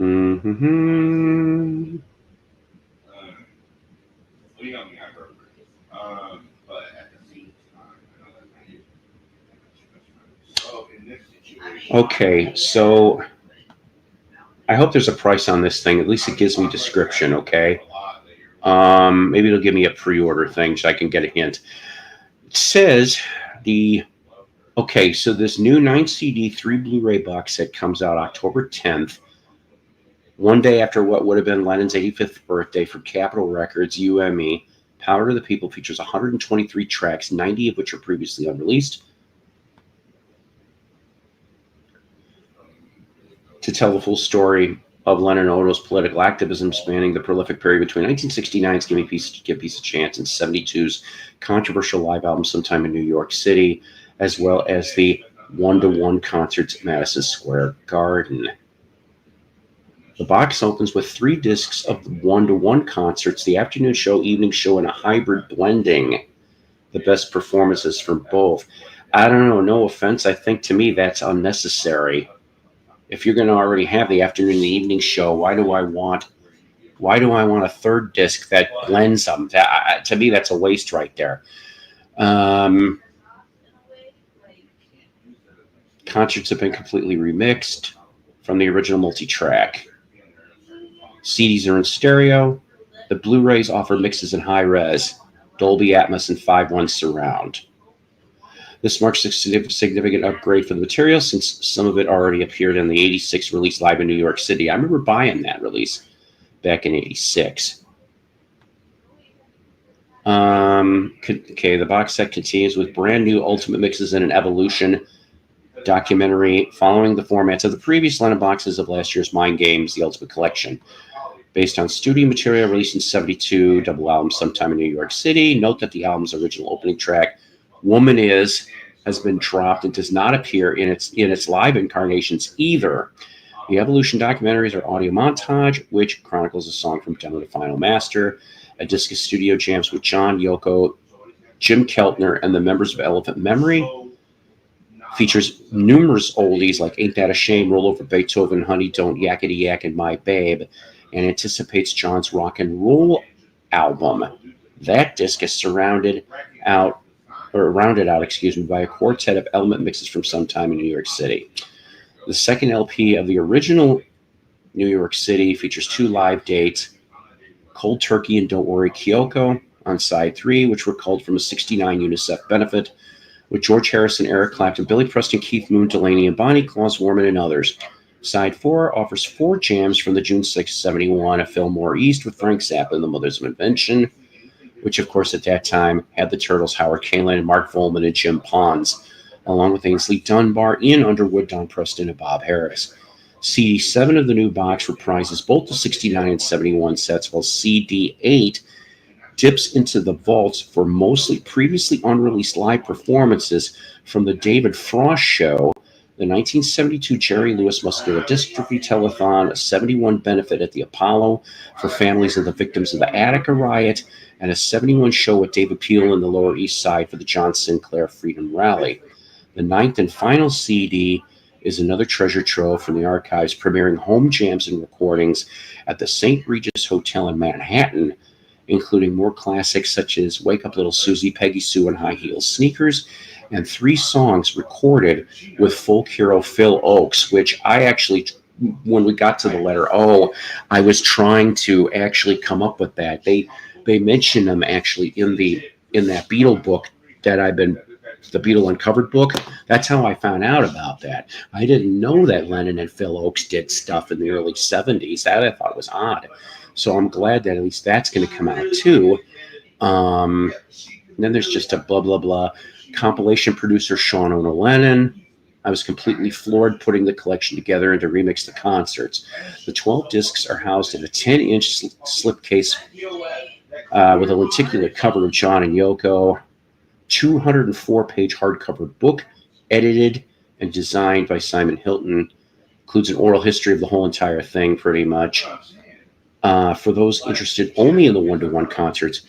Mm-hmm. But at the same time, I know that so in this situation. Okay, so I hope there's a price on this thing. At least it gives me description, okay? Maybe it'll give me a pre-order thing so I can get a hint. It says okay, so this new 9 CD, 3 Blu-ray box set comes out October 10th, one day after what would have been Lennon's 85th birthday for Capitol Records, UME. Power to the People features 123 tracks, 90 of which are previously unreleased. To tell the full story of Lennon and Ono's political activism spanning the prolific period between 1969's Give Peace a Chance and 72's controversial live album Sometime in New York City, as well as the one-to-one concerts at Madison Square Garden. The box opens with 3 discs of the one-to-one concerts, the afternoon show, evening show, and a hybrid blending. The best performances from both. I don't know, no offense. I think to me that's unnecessary. If you're going to already have the afternoon and the evening show, why do I want a third disc that blends them? To me, that's a waste right there. Concerts have been completely remixed from the original multi-track. CDs are in stereo. The Blu-rays offer mixes in high res, Dolby Atmos, and 5.1 surround. This marks a significant upgrade for the material since some of it already appeared in the 86 release live in New York City. I remember buying that release back in 86. Okay, the box set continues with brand new Ultimate Mixes and an Evolution documentary following the formats of the previous Lennon boxes of last year's Mind Games, The Ultimate Collection. Based on studio material released in 72, double album Sometime in New York City. Note that the album's original opening track, Woman Is, has been dropped and does not appear in its live incarnations either. The Evolution documentaries are audio montage, which chronicles a song from demo to final master, a disc of studio jams with John, Yoko, Jim Keltner, and the members of Elephant Memory. Features numerous oldies like Ain't That a Shame, Roll Over Beethoven, Honey Don't Yakety Yak, and My Babe, and anticipates John's rock and roll album. That disc is rounded out by a quartet of element mixes from sometime in New York City. The second LP of the original New York City features 2 live dates, Cold Turkey and Don't Worry Kyoko on side 3, which were culled from a 69 UNICEF benefit, with George Harrison, Eric Clapton, Billy Preston, Keith Moon, Delaney and Bonnie, Klaus Warman, and others. Side 4 offers 4 jams from the June 6, 71, A Fillmore East with Frank Zappa and the Mothers of Invention, which, of course, at that time had the Turtles, Howard Kaylan, Mark Volman, and Jim Pons, along with Ainsley Dunbar, Ian Underwood, Don Preston, and Bob Harris. CD 7 of the new box reprises both the 69 and 71 sets, while CD 8 dips into the vaults for mostly previously unreleased live performances from the David Frost Show, the 1972 Jerry Lewis Muscular Dystrophy Telethon, a 71 benefit at the Apollo for families of the victims of the Attica riot, and a 71 show at David Peel in the Lower East Side for the John Sinclair Freedom Rally. The 9th and final CD is another treasure trove from the archives, premiering home jams and recordings at the St. Regis Hotel in Manhattan, including more classics such as Wake Up Little Susie, Peggy Sue, and High Heel Sneakers, and 3 songs recorded with folk hero Phil Oakes, which I actually, when we got to the letter O, I was trying to actually come up with that. They mention them actually in that Beatle book that the Beatle Uncovered book. That's how I found out about that. I didn't know that Lennon and Phil Oakes did stuff in the early 70s. That I thought was odd. So I'm glad that at least that's going to come out too. And then there's just a blah, blah, blah. Compilation producer Sean Ono Lennon. I was completely floored putting the collection together and to remix the concerts. The 12 discs are housed in a 10-inch slipcase with a lenticular cover of John and Yoko. 204-page hardcover book, edited and designed by Simon Hilton. Includes an oral history of the whole entire thing, pretty much. For those interested only in the one-to-one concerts,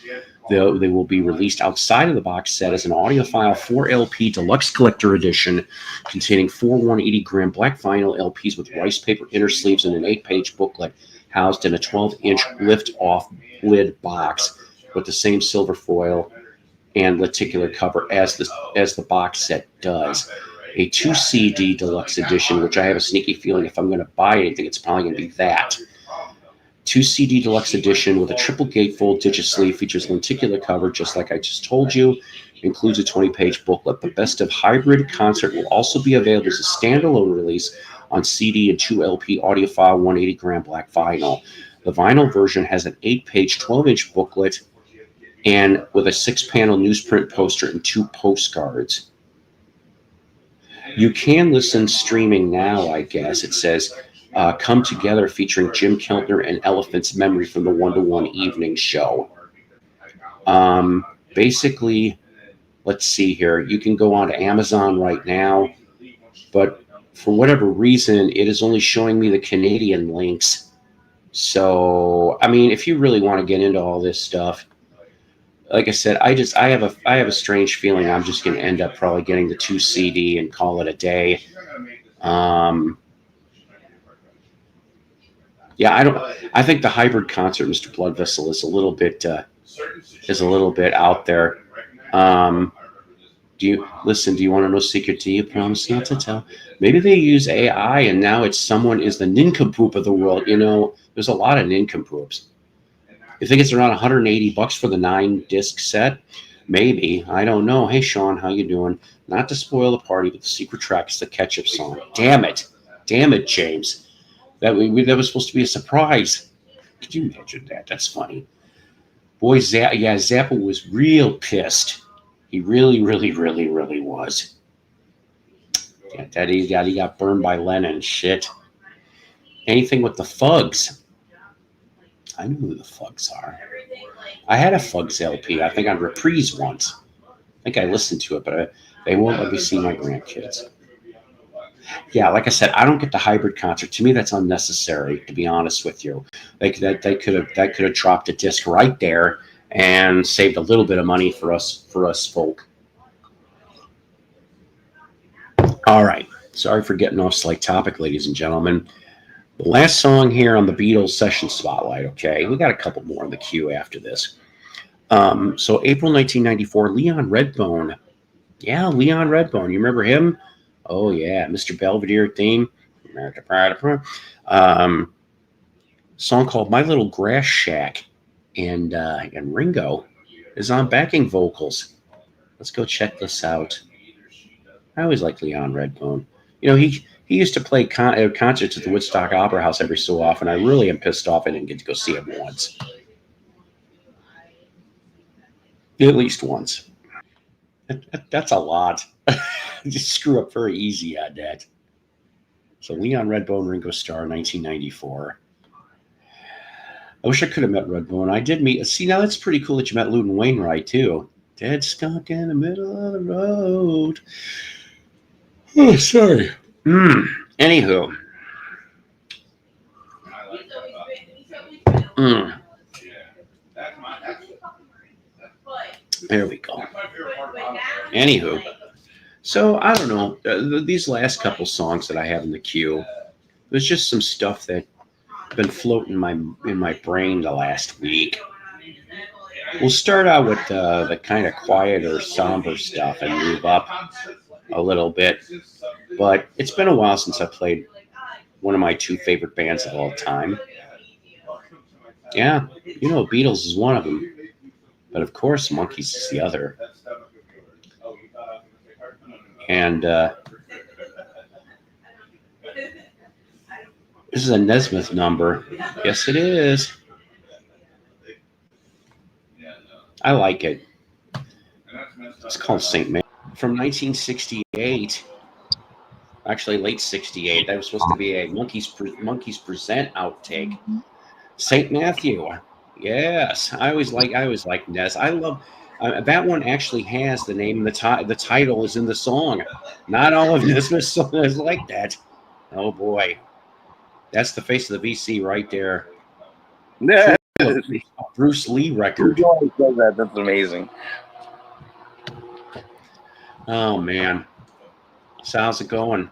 they will be released outside of the box set as an audiophile 4LP deluxe collector edition containing 4 180-gram black vinyl LPs with rice paper inner sleeves and an 8-page booklet housed in a 12-inch lift-off lid box with the same silver foil and lenticular cover as the box set does. A 2-CD deluxe edition, which I have a sneaky feeling if I'm going to buy anything, it's probably going to be that. 2-CD deluxe edition with a triple gatefold digsleeve, features lenticular cover, just like I just told you. Includes a 20-page booklet. The Best of Hybrid concert will also be available as a standalone release on CD and 2LP audiophile 180-gram black vinyl. The vinyl version has an 8-page 12-inch booklet and with a 6-panel newsprint poster and 2 postcards. You can listen streaming now, I guess. It says, Come Together featuring Jim Keltner and Elephant's Memory from the One-to-One Evening Show. Basically, let's see here. You can go on to Amazon right now, but for whatever reason, it is only showing me the Canadian links. So, I mean, if you really want to get into all this stuff, like I said, I have a strange feeling I'm just going to end up probably getting the 2-CD and call it a day. Yeah, I think the hybrid concert, Mr. Blood Vessel, is a little bit out there. Do you want to know secret? Do you promise not to tell? Maybe they use AI and now it's someone is the nincompoop of the world. You know, there's a lot of nincompoops. You think it's around $180 for the 9-disc set? Maybe. I don't know. Hey, Sean, how you doing? Not to spoil the party, but the secret track is the Ketchup song. Damn it, James. That was supposed to be a surprise. Could you imagine that? That's funny. Boy, Zappa was real pissed. He really, really, really, really was. Yeah, Daddy got burned by Lennon. Shit. Anything with the Fugs. I know who the Fugs are. I had a Fugs LP, I think on Reprise once. I think I listened to it, but they won't let me see my grandkids. Yeah, like I said, I don't get the hybrid concert. To me, that's unnecessary. To be honest with you, like they could have dropped a disc right there and saved a little bit of money for us folk. All right, sorry for getting off slight topic, ladies and gentlemen. The last song here on the Beatles Session Spotlight. Okay, we got a couple more in the queue after this. So April 1994, Leon Redbone. Yeah, Leon Redbone. You remember him? Oh yeah, Mr. Belvedere theme. America Pride. Song called My Little Grass Shack. And Ringo is on backing vocals. Let's go check this out. I always like Leon Redbone. You know, he used to play concerts at the Woodstock Opera House every so often. I really am pissed off I didn't get to go see him once. At least once. That's a lot. Just screw up very easy on that. So Leon Redbone, Ringo Starr, 1994. I wish I could have met Redbone. I did meet. See, now that's pretty cool that you met Loudon Wainwright too. Dead stuck in the middle of the road. Oh, sorry. Anywho. There we go. Anywho. So, I don't know. These last couple songs that I have in the queue, there's just some stuff that been floating in my brain the last week. We'll start out with the kind of quieter, somber stuff and move up a little bit. But it's been a while since I played one of my two favorite bands of all time. Yeah, you know, Beatles is one of them. But of course, Monkees is the other. And this is a Nesmith number. Yes, it is. I like it. It's called St. Mary. From 1968. Actually, late 68. That was supposed to be a Monkees Present outtake. St. Matthew. Yes. I always like Nes. I love... that one actually has the name, the title is in the song. Not all of Nesmith's songs is like that. Oh, boy. That's the face of the VC right there. Yeah. Bruce Lee record. That's amazing. Oh, man. So how's it going?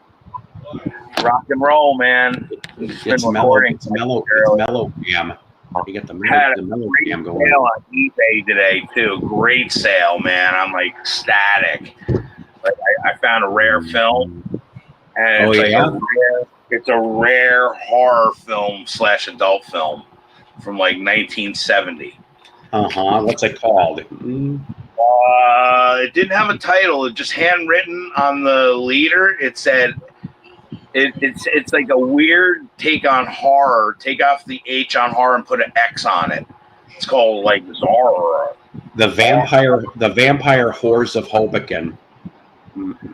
Rock and roll, man. It's mellow. It's mellow. It's mellow jam. You got the mellow jam going. Sale on eBay today too. Great sale, man. I'm like ecstatic. Like I found a rare film, and it's a rare horror film / adult film from like 1970. What's it called? It didn't have a title. It just handwritten on the leader. It said. It's like a weird take on horror. Take off the H on horror and put an X on it. It's called like Zorro. The vampire whores of Hoboken.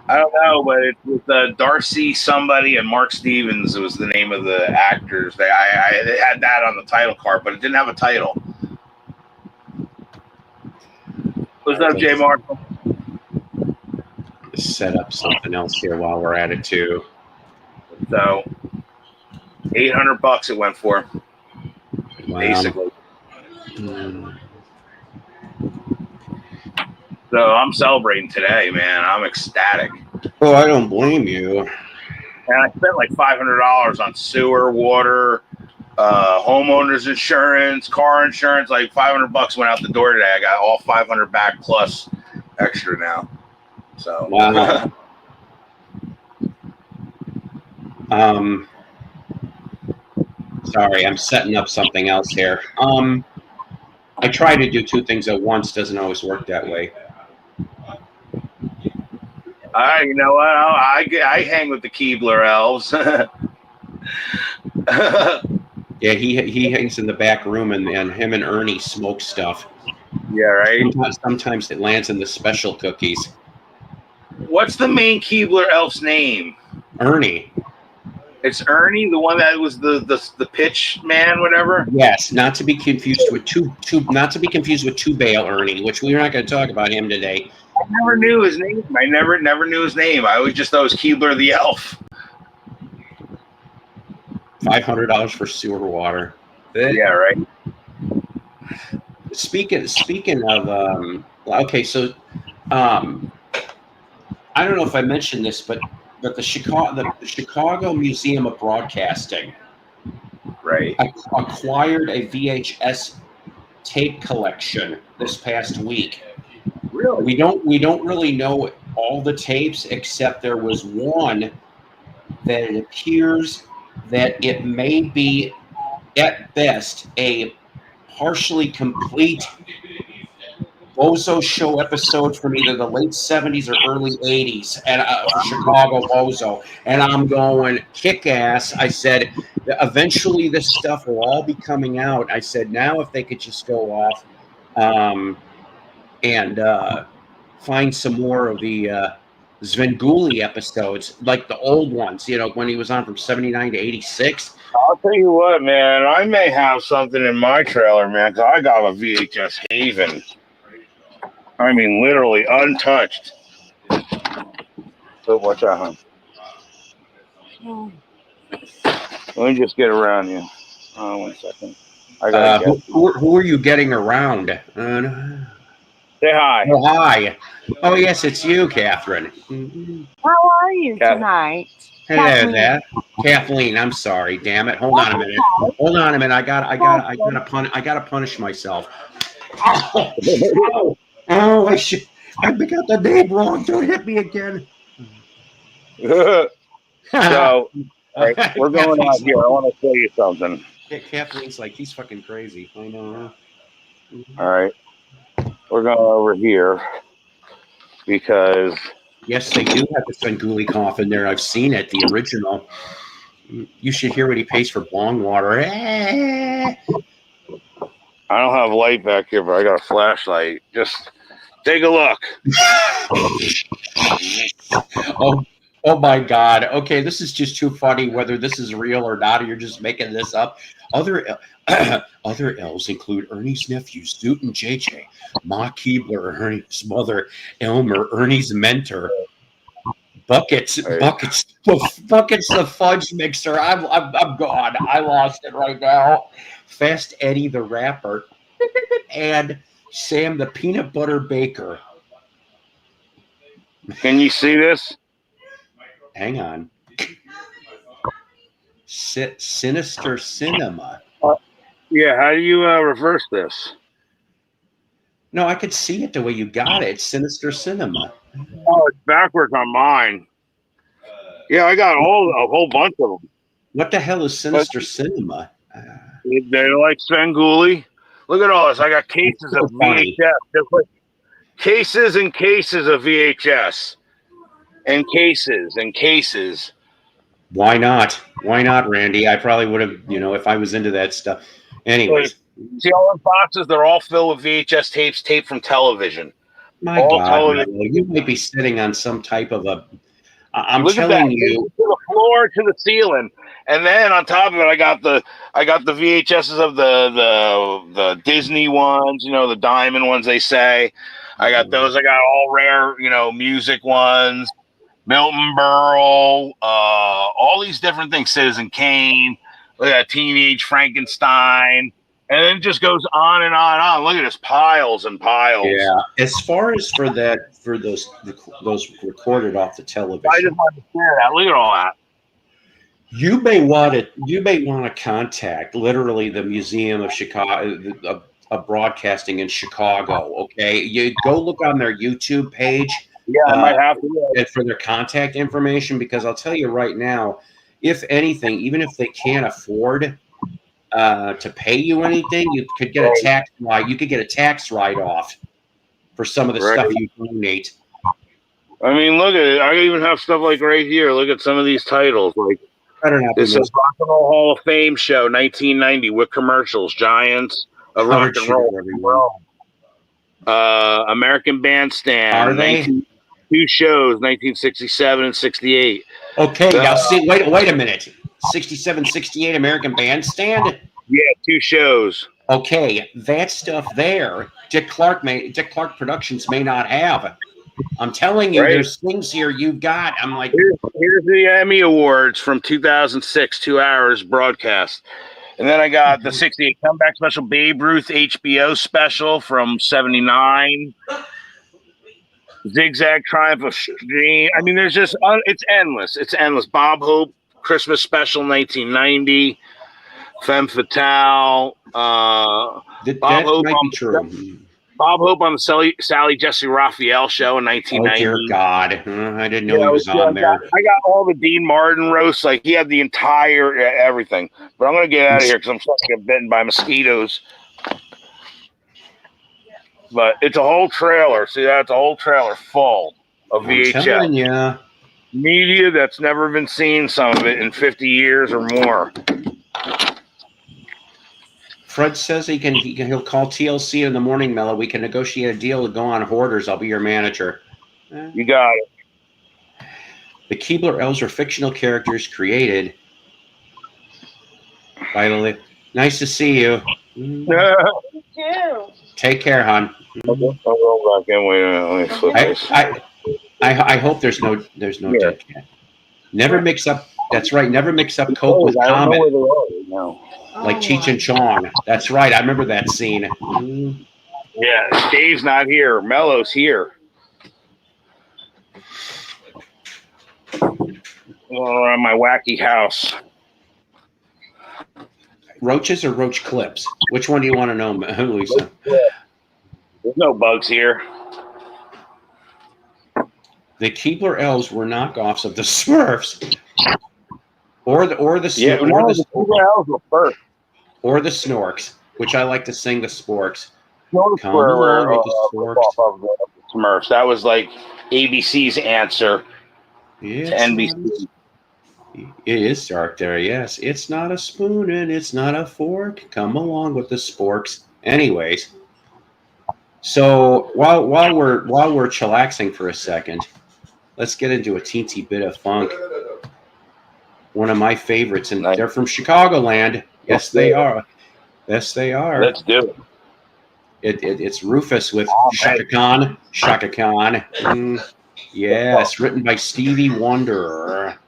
I don't know, but it's with Darcy somebody and Mark Stevens. It was the name of the actors. They had that on the title card, but it didn't have a title. What's up, Jay Marshall? Set up something else here while we're at it too. So, $800 it went for, basically. So I'm celebrating today, man. I'm ecstatic. Oh, I don't blame you. And I spent like $500 on sewer, water, homeowners insurance, car insurance. Like $500 went out the door today. I got all 500 back plus extra now. So. Wow. Sorry, I'm setting up something else here. I try to do two things at once. Doesn't always work that way. You know what? I hang with the Keebler elves. Yeah, he hangs in the back room, and him and Ernie smoke stuff. Yeah, right. Sometimes it lands in the special cookies. What's the main Keebler elf's name? Ernie. It's Ernie, the one that was the pitch man, whatever. Yes, not to be confused with not to be confused with Two Bale Ernie, which we're not going to talk about him today. I never knew his name. I never knew his name. I always just thought it was Keebler the elf. $500 for sewer water. Yeah, right. Speaking of okay, so I don't know if I mentioned this, but the Chicago Museum of Broadcasting Right. acquired a VHS tape collection this past week. Really? We don't really know all the tapes, except there was one that it appears that it may be at best a partially complete Bozo Show episode from either the late 70s or early 80s, and for Chicago Bozo. And I'm going kick ass. I said, eventually this stuff will all be coming out. I said, now if they could just go off and find some more of the Svengoolie episodes, like the old ones, you know, when he was on from 79 to 86. I'll tell you what, man. I may have something in my trailer, man, because I got a VHS Haven. I mean, literally untouched. So watch out, huh? Let me just get around you. 1 second. I gotta who are you getting around? Say hi. Oh, hi. Oh, yes, it's you, Catherine. How are you tonight? Hello Kathleen. there, Kathleen. I'm sorry. Damn it. Hold on a minute. Hold on a minute. I gotta punish myself. Oh, I got the name wrong. Don't hit me again. So, all right, we're going out here. I want to tell you something. Kathleen's like, he's fucking crazy. I know. All right. We're going over here because... Yes, they do have the Svengoolie coffin there. I've seen it, the original. You should hear what he pays for bong water. I don't have light back here, but I got a flashlight. Just take a look. Oh my God. Okay, this is just too funny, whether this is real or not, or you're just making this up. Other elves include Ernie's nephew, Zoot and JJ, Ma Keebler, Ernie's mother, Elmer, Ernie's mentor, Buckets, the fudge mixer. I'm gone. I lost it right now. Fast Eddie the rapper, and Sam the peanut butter baker. Can you see this? Hang on. Sinister Cinema. Yeah, how do you reverse this? No, I could see it the way you got it. Sinister Cinema. Oh, it's backwards on mine. Yeah, I got a whole bunch of them. What the hell is Sinister Cinema? They're like Svengoolie. Look at all this. I got cases of VHS. There's like cases and cases of VHS. And cases. Why not? Why not, Randy? I probably would have, if I was into that stuff. Anyways. See all the boxes? They're all filled with VHS tapes, taped from television. My God, you might be sitting on some type of a... I'm telling you. To the floor, to the ceiling. And then on top of it, I got the VHSs of the Disney ones, the diamond ones, they say. I got those. I got all rare, music ones. Milton Berle, all these different things. Citizen Kane, look at Teenage Frankenstein, and then it just goes on and on and on. Look at this, piles and piles. Yeah. As far as for those recorded off the television, I just want to share that. Look at all that. You may want to contact literally the Museum of Chicago of Broadcasting in Chicago. Okay, you go look on their YouTube page. Yeah, I might have to. For their contact information, because I'll tell you right now, if anything, even if they can't afford to pay you anything, you could get a tax write-off for some of the stuff you donate. I mean, look at it. I even have stuff like right here. Look at some of these titles. Like this is Rock and Roll Hall of Fame show, 1990, with commercials, Giants of Rock and Roll. American Bandstand. Are they? 2 shows, 1967 and 68. Okay, now see, wait a minute. 67, 68 American Bandstand? Yeah, 2 shows. Okay, that stuff there, Dick Clark Productions may not have. I'm telling you, Right. there's things here you've got. I'm like, Here's the Emmy Awards from 2006, 2 hours broadcast. And then I got the 68 comeback special, Babe Ruth HBO special from 79. Zigzag Triumph of Stream. I mean, there's just, it's endless. It's endless. Bob Hope Christmas special 1990. Femme Fatale. Bob that Hope might on be true. Bob Hope on the Sally Jesse Raphael show in Oh, 1990. dear God. I didn't know he was on there. I got all the Dean Martin roasts. Like, he had the entire everything. But I'm going to get out of here because I'm starting to get bitten by mosquitoes. But it's a whole trailer. See, that's a whole trailer full of I'm telling VHS. you. Media that's never been seen, some of it, in 50 years or more. Fred says he'll call TLC in the morning, Mello. We can negotiate a deal to go on Hoarders. I'll be your manager. You got it. The Keebler Elves are fictional characters created by the. Nice to see you. Take care, hon. I'll go back in. Wait a minute. Let me flip this. I hope there's no dead cat. Never mix up. That's right. Never mix up Coke with I don't know Comet. where they are right now. Like Cheech and Chong. That's right. I remember that scene. Yeah, Dave's not here. Mello's here. Going around my wacky house. Roaches or roach clips? Which one do you want to know, Lisa? There's no bugs here. The Keebler Elves were knockoffs of the Smurfs, or the Snorks, which I like to sing the Sporks. Snorks Come were along with the Sporks. off of the Smurfs. That was like ABC's answer to NBC. It is dark there, yes. It's not a spoon and it's not a fork. Come along with the sporks. Anyways, so while we're chillaxing for a second, let's get into a teensy bit of funk. One of my favorites, and they're from Chicagoland. Yes, they are. Yes, they are. Let's do it. It's Rufus with Shaka Khan. Shaka Khan. Yes, written by Stevie Wonder.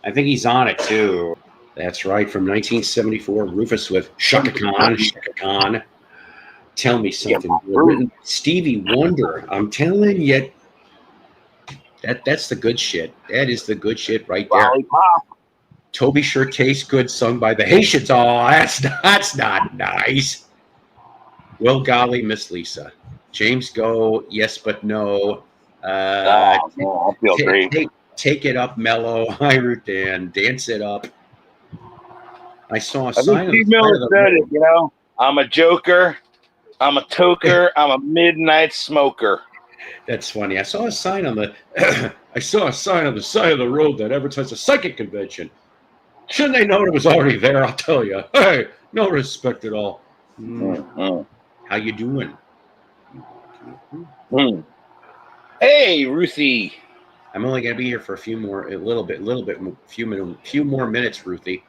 I think he's on it too. That's right, from 1974, Rufus with Shaka Khan. Shaka Khan. Tell me something. Written by Stevie Wonder. I'm telling you, that's the good shit. That is the good shit right there. Toby sure tastes good, sung by the Haitians. Oh, that's not nice. Well, golly, Miss Lisa. James Go, yes but no. I feel great. Take it up, Mellow. Hi, Ruth Dan. Dance it up. I saw a sign. Steve Miller said it, you know. I'm a joker. I'm a toker. I'm a midnight smoker. That's funny. I saw a sign on the side of the road that advertised a psychic convention. Shouldn't they know it was already there? I'll tell you. Hey, no respect at all. How you doing? Hey, Ruthie. I'm only gonna be here for a few more minutes, Ruthie.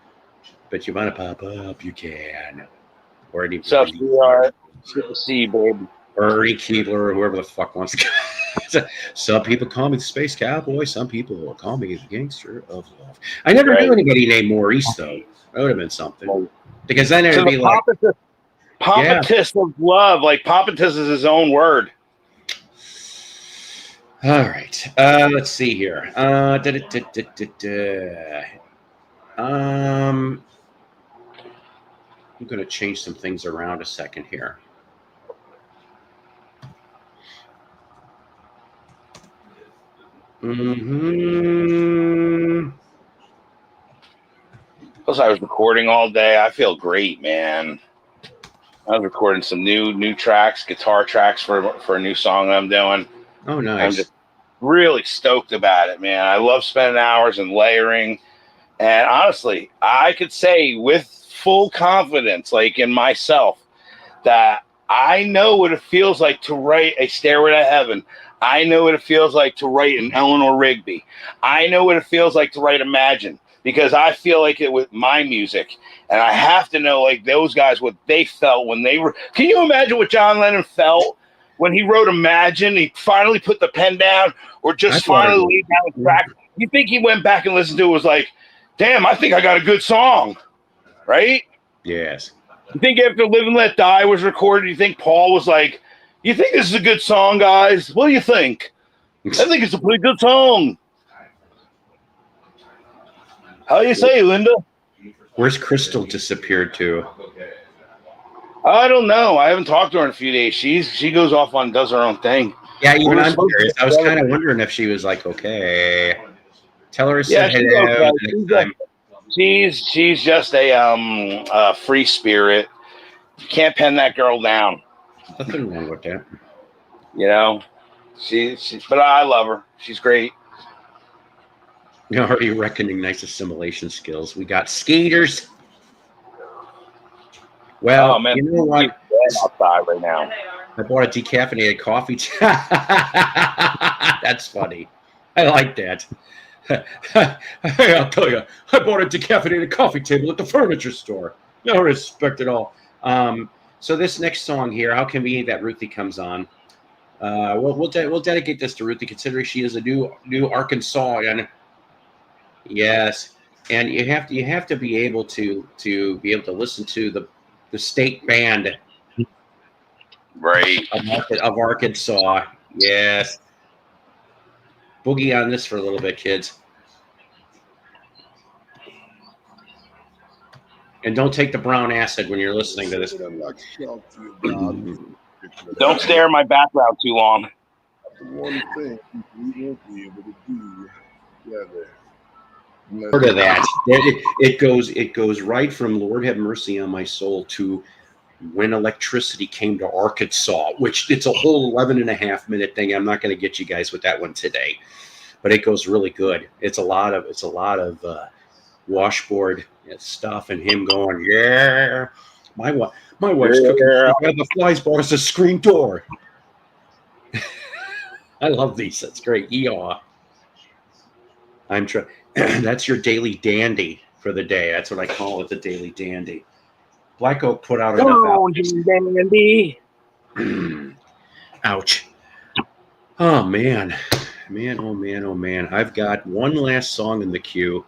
But you want to pop up, you can. Or any. What's up, sweetheart? Good to see you, baby. Or Ernie Keebler, or whoever the fuck wants to. Some people call me the Space Cowboy. Some people will call me the Gangster of Love. I never knew anybody named Maurice though. That would have been something. Because then it'd be like Pompatus of love. Like Pompatus is his own word. All right. Let's see here. I'm going to change some things around a second here. Plus, I was recording all day. I feel great, man. I was recording some new tracks, guitar tracks for a new song that I'm doing. Oh, nice. I'm just really stoked about it, man. I love spending hours and layering. And honestly, I could say with full confidence, like in myself, that I know what it feels like to write a Stairway to Heaven. I know what it feels like to write an Eleanor Rigby. I know what it feels like to write Imagine, because I feel like it with my music. And I have to know, like, those guys, what they felt when they were. Can you imagine what John Lennon felt when he wrote Imagine, he finally put the pen down, or just finally laid down the track. You think he went back and listened to it, was like, damn, I think I got a good song, right? Yes. You think after Live and Let Die was recorded, you think Paul was like, you think this is a good song, guys? What do you think? I think it's a pretty good song. How you say, Linda? Where's Crystal disappeared to? I don't know. I haven't talked to her in a few days. She goes off on does her own thing. Yeah, even I'm curious. I was kind of wondering if she was like, okay. Tell her to say hello next time. She's just a free spirit. You can't pen that girl down. Nothing wrong with that. You know, but I love her. She's great. You know, already reckoning nice assimilation skills. We got skaters. Well, man, you know what? Outside right now. I bought a decaffeinated coffee. That's funny. I like that. Hey, I'll tell you, I bought a decaffeinated coffee table at the furniture store. No respect at all. So this next song here, how convenient that Ruthie comes on. We'll dedicate this to Ruthie, considering she is a new Arkansaw. Yes, and you have to be able to listen to the state band, right, of Arkansas. Yes. Boogie on this for a little bit, kids. And don't take the brown acid when you're listening to this. Don't stare at my background too long. One thing we won't be able to do together. Part of that. It goes right from Lord Have Mercy on My Soul to When Electricity Came to Arkansas, which it's a whole 11.5-minute thing. I'm not going to get you guys with that one today, but it goes really good. It's a lot of washboard stuff and him going, yeah. My wife's cooking. The flies bought us a screen door. I love these. That's great. Yeehaw. I'm trying. That's your daily dandy for the day. That's what I call it, the daily dandy. Black Oak put out dandy. Ouch. Oh man. Oh man. I've got one last song in the queue,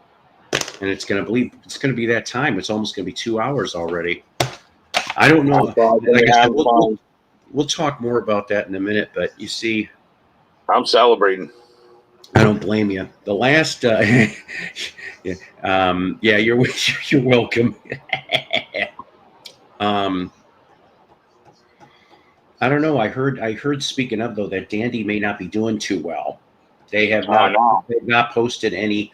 and it's gonna be that time. It's almost gonna be 2 hours already. I don't know. Like I said, we'll talk more about that in a minute, but you see, I'm celebrating. I don't blame you. The last, yeah, you're welcome. I don't know. I heard. Speaking of though, that Dandy may not be doing too well. They have not posted any.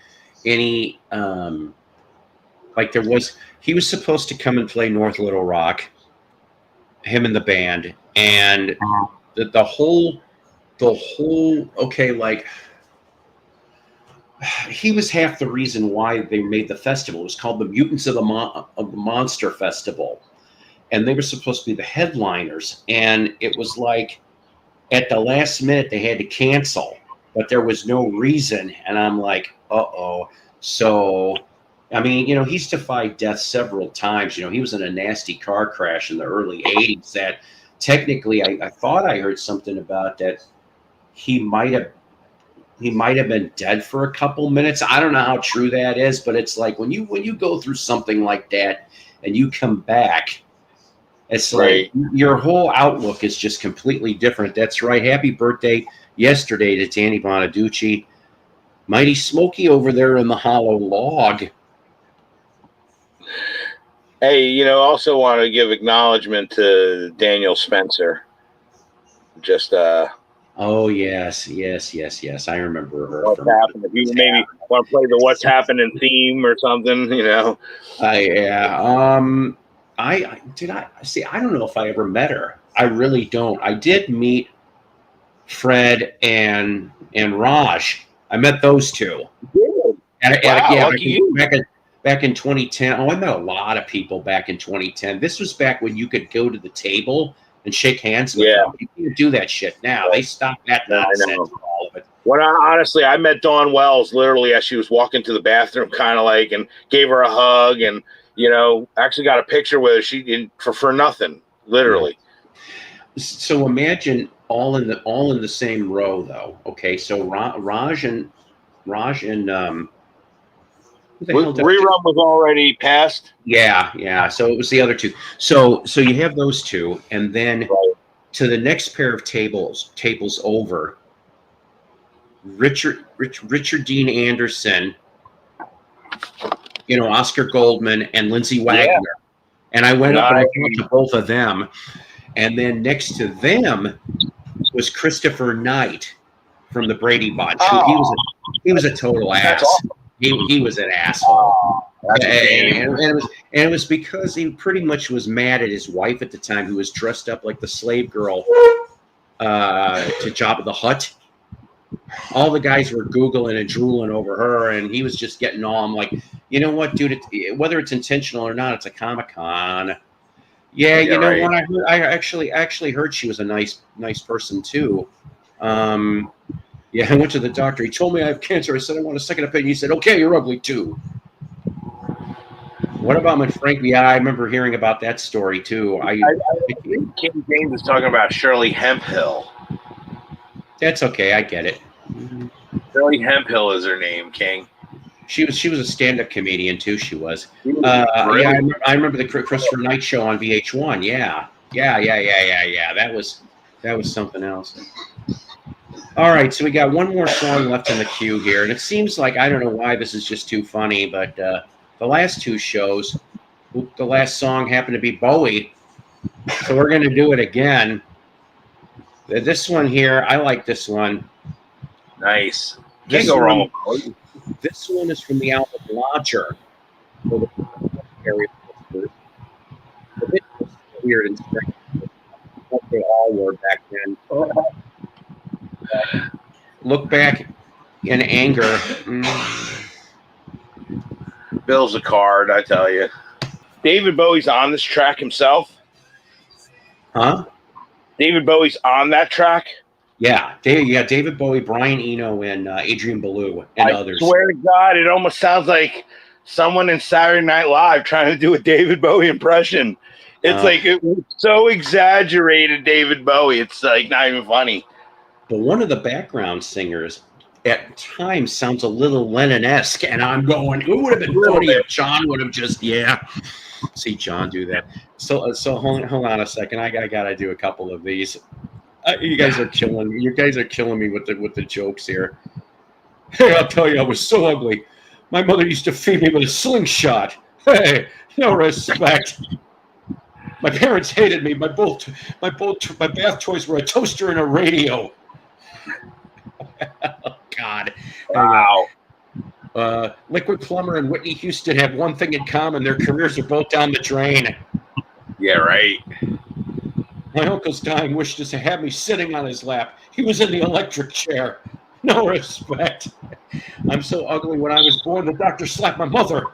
Like there was. He was supposed to come and play North Little Rock. Him and the band, and the whole. Okay, like. He was half the reason why they made the festival. It was called the Mutants of the Monster Festival, and they were supposed to be the headliners. And it was like at the last minute they had to cancel, but there was no reason. And I'm like, uh-oh. So, I mean, you know, he's defied death several times. You know, he was in a nasty car crash in the early 80s that technically I thought I heard something about that he might have been dead for a couple minutes. I don't know how true that is, but it's like when you go through something like that and you come back, it's right. Like your whole outlook is just completely different. That's right. Happy birthday yesterday to Danny Bonaducci. Mighty Smokey over there in the hollow log. Hey, you know, also want to give acknowledgement to Daniel Spencer. Just oh yes. I remember her. What's happened? If you maybe want to play the "What's Happening" theme or something, you know. I don't know if I ever met her. I really don't. I did meet Fred and Raj. I met those two. Back in 2010. Oh, I met a lot of people back in 2010. This was back when you could go to the table and shake hands with them. You can't do that shit now. They stopped that nonsense. All of it. Honestly, I met Dawn Wells literally as she was walking to the bathroom, kind of like, and gave her a hug, and you know, actually got a picture with her. She did for nothing, literally. So imagine all in the same row though. Okay, so Raj and who the hell did- Rerun was already passed. Yeah. So it was the other two. So you have those two, and then to the next pair of tables over, Richard Dean Anderson, Oscar Goldman and Lindsay Wagner. Yeah. And I went up and I talked to both of them. And then next to them was Christopher Knight from the Brady Bunch. Oh. He was a total ass. Awesome. He was an asshole. And it was because he pretty much was mad at his wife at the time, who was dressed up like the slave girl to Jabba the Hutt. All the guys were Googling and drooling over her, and he was just getting all. I'm like, you know what, dude? Whether it's intentional or not, it's a Comic-Con. Yeah, you know what? I actually heard she was a nice person too. Yeah, I went to the doctor. He told me I have cancer. I said I want a second opinion. He said, "Okay, you're ugly too." What about my Frank? Yeah, I remember hearing about that story too. I think King James is talking about Shirley Hemphill. That's okay. I get it. Shirley Hemphill is her name, King. She was a stand-up comedian too. She was. Really? Yeah, I remember the Christopher Knight show on VH1. Yeah. That was something else. All right, so we got one more song left in the queue here, and it seems like, I don't know why this is just too funny, but the last two shows, the last song happened to be Bowie, so we're going to do it again. This one here, I like this one. Nice. Can't go wrong with Bowie. This one is from the album Lodger. A bit weird and strange. What they all were back then. Look back in anger. Bill's a card, I tell you. David Bowie's on this track himself. Huh? David Bowie's on that track. Yeah, David Bowie, Brian Eno, and Adrian Belew, and others. I swear to God, it almost sounds like someone in Saturday Night Live trying to do a David Bowie impression. It's like it was so exaggerated, David Bowie. It's like not even funny. But one of the background singers at times sounds a little Lennon-esque, and I'm going, it would have been funny if John would have just, see John do that. So hold on a second. I gotta do a couple of these. You guys are killing me. You guys are killing me with the jokes here. Hey, I'll tell you, I was so ugly. My mother used to feed me with a slingshot. Hey, no respect. My parents hated me. My bath toys were a toaster and a radio. Oh, God. Wow. Liquid Plumber and Whitney Houston have one thing in common. Their careers are both down the drain. Yeah, right. My uncle's dying wish to have me sitting on his lap. He was in the electric chair. No respect. I'm so ugly. When I was born, the doctor slapped my mother.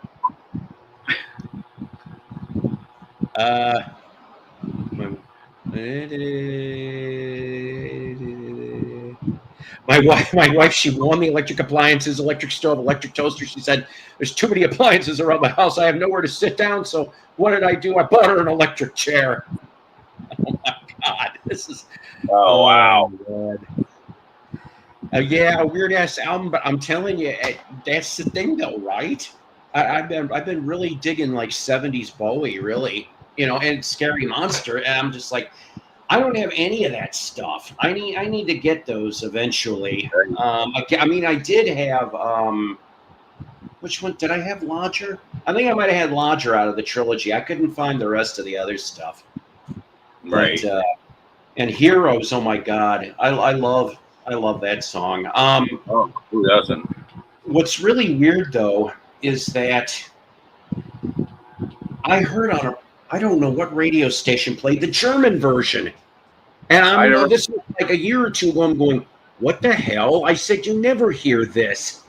My wife, she won the electric appliances, electric stove, electric toaster. She said, there's too many appliances around the house. I have nowhere to sit down. So what did I do? I bought her an electric chair. Oh, my God. This is... Oh, wow. God. Yeah, a weird-ass album, but I'm telling you, that's the thing, though, right? I've been really digging, like, 70s Bowie, really. And Scary Monster, and I'm just like... I don't have any of that stuff. I need to get those eventually. I did have which one did I have? Lodger? I think I might have had Lodger out of the trilogy. I couldn't find the rest of the other stuff. Right. But, and Heroes, oh my God. I love that song. Who doesn't? What's really weird though is that I heard on I don't know what radio station played the German version. And this was like a year or two ago, I'm going, what the hell? I said, you never hear this.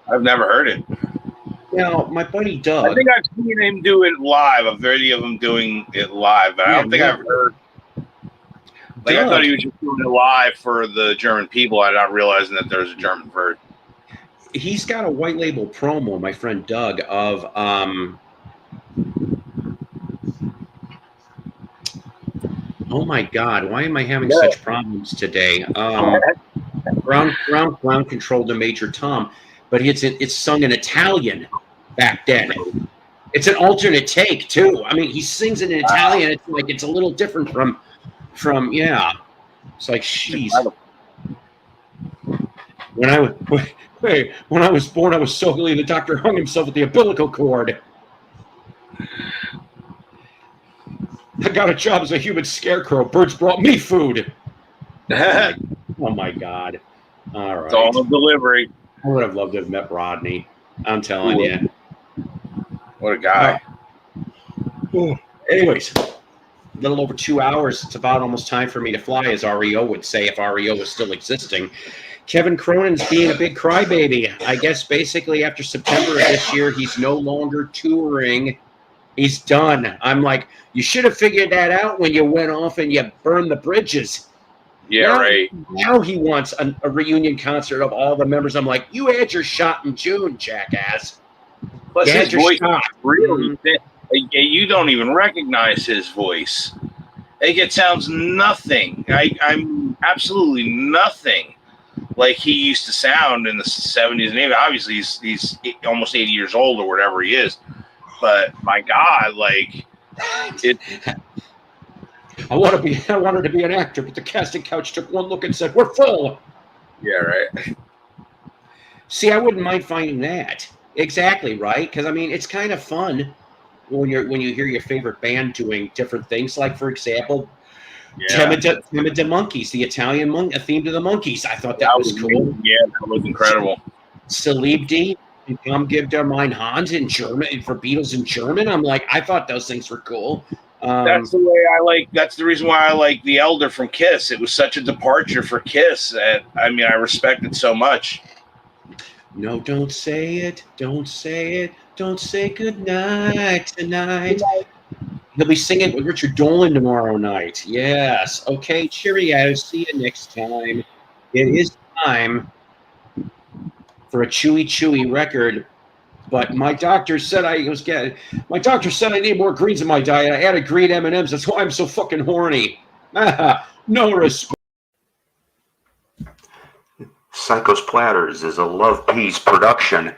I've never heard it. Now, my buddy Doug. I think I've seen him do it live, a video of him doing it live, but I don't think I've heard. Like, I thought he was just doing it live for the German people. I'm not realizing that there's a German version. He's got a white label promo, my friend Doug, of, oh Oh my God, why am I having such problems today? Brown controlled the Major Tom, but it's sung in Italian back then. It's an alternate take too. I mean, he sings it in Italian. It's like it's a little different from yeah. It's like jeez. When I was born, I was so ugly the doctor hung himself with the umbilical cord. I got a job as a human scarecrow. Birds brought me food. Oh my God. All right. It's all a delivery. I would have loved to have met Rodney. I'm telling you. What a guy. Anyways, a little over 2 hours. It's about almost time for me to fly, as REO would say if REO was still existing. Kevin Cronin's being a big crybaby. I guess basically after September of this year, he's no longer touring. He's done. I'm like, you should have figured that out when you went off and you burned the bridges. Yeah, now, right. Now he wants a reunion concert of all the members. I'm like, you had your shot in June, jackass. Plus, You had his your voice shot. really thin. You don't even recognize his voice. It sounds nothing. I'm absolutely nothing like he used to sound in the 70s and 80s. Obviously, he's almost 80 years old or whatever he is. But my God, like it. I wanted to be an actor, but the casting couch took one look and said, "We're full." Yeah, right. See, I wouldn't mind finding that. Exactly, right? Because I mean, it's kind of fun when you hear your favorite band doing different things. Like, for example, Tema de Monkeys, the Italian theme to the Monkeys. I thought that was cool. Yeah, that was incredible. Celebdi and Komm Gib dir mein Hand in German for Beatles in German. I'm like, I thought those things were cool. That's the way I like. That's the reason why I like The Elder from Kiss. It was such a departure for Kiss. I mean, I respect it so much. No, don't say it. Don't say it. Don't say goodnight tonight. He'll be singing with Richard Dolan tomorrow night. Yes. Okay, cheerio. See you next time. It is time for a chewy record. But my doctor said I need more greens in my diet. I added green M&Ms. That's why I'm so fucking horny. No respect. Psycho's Platters is a Love Peace production.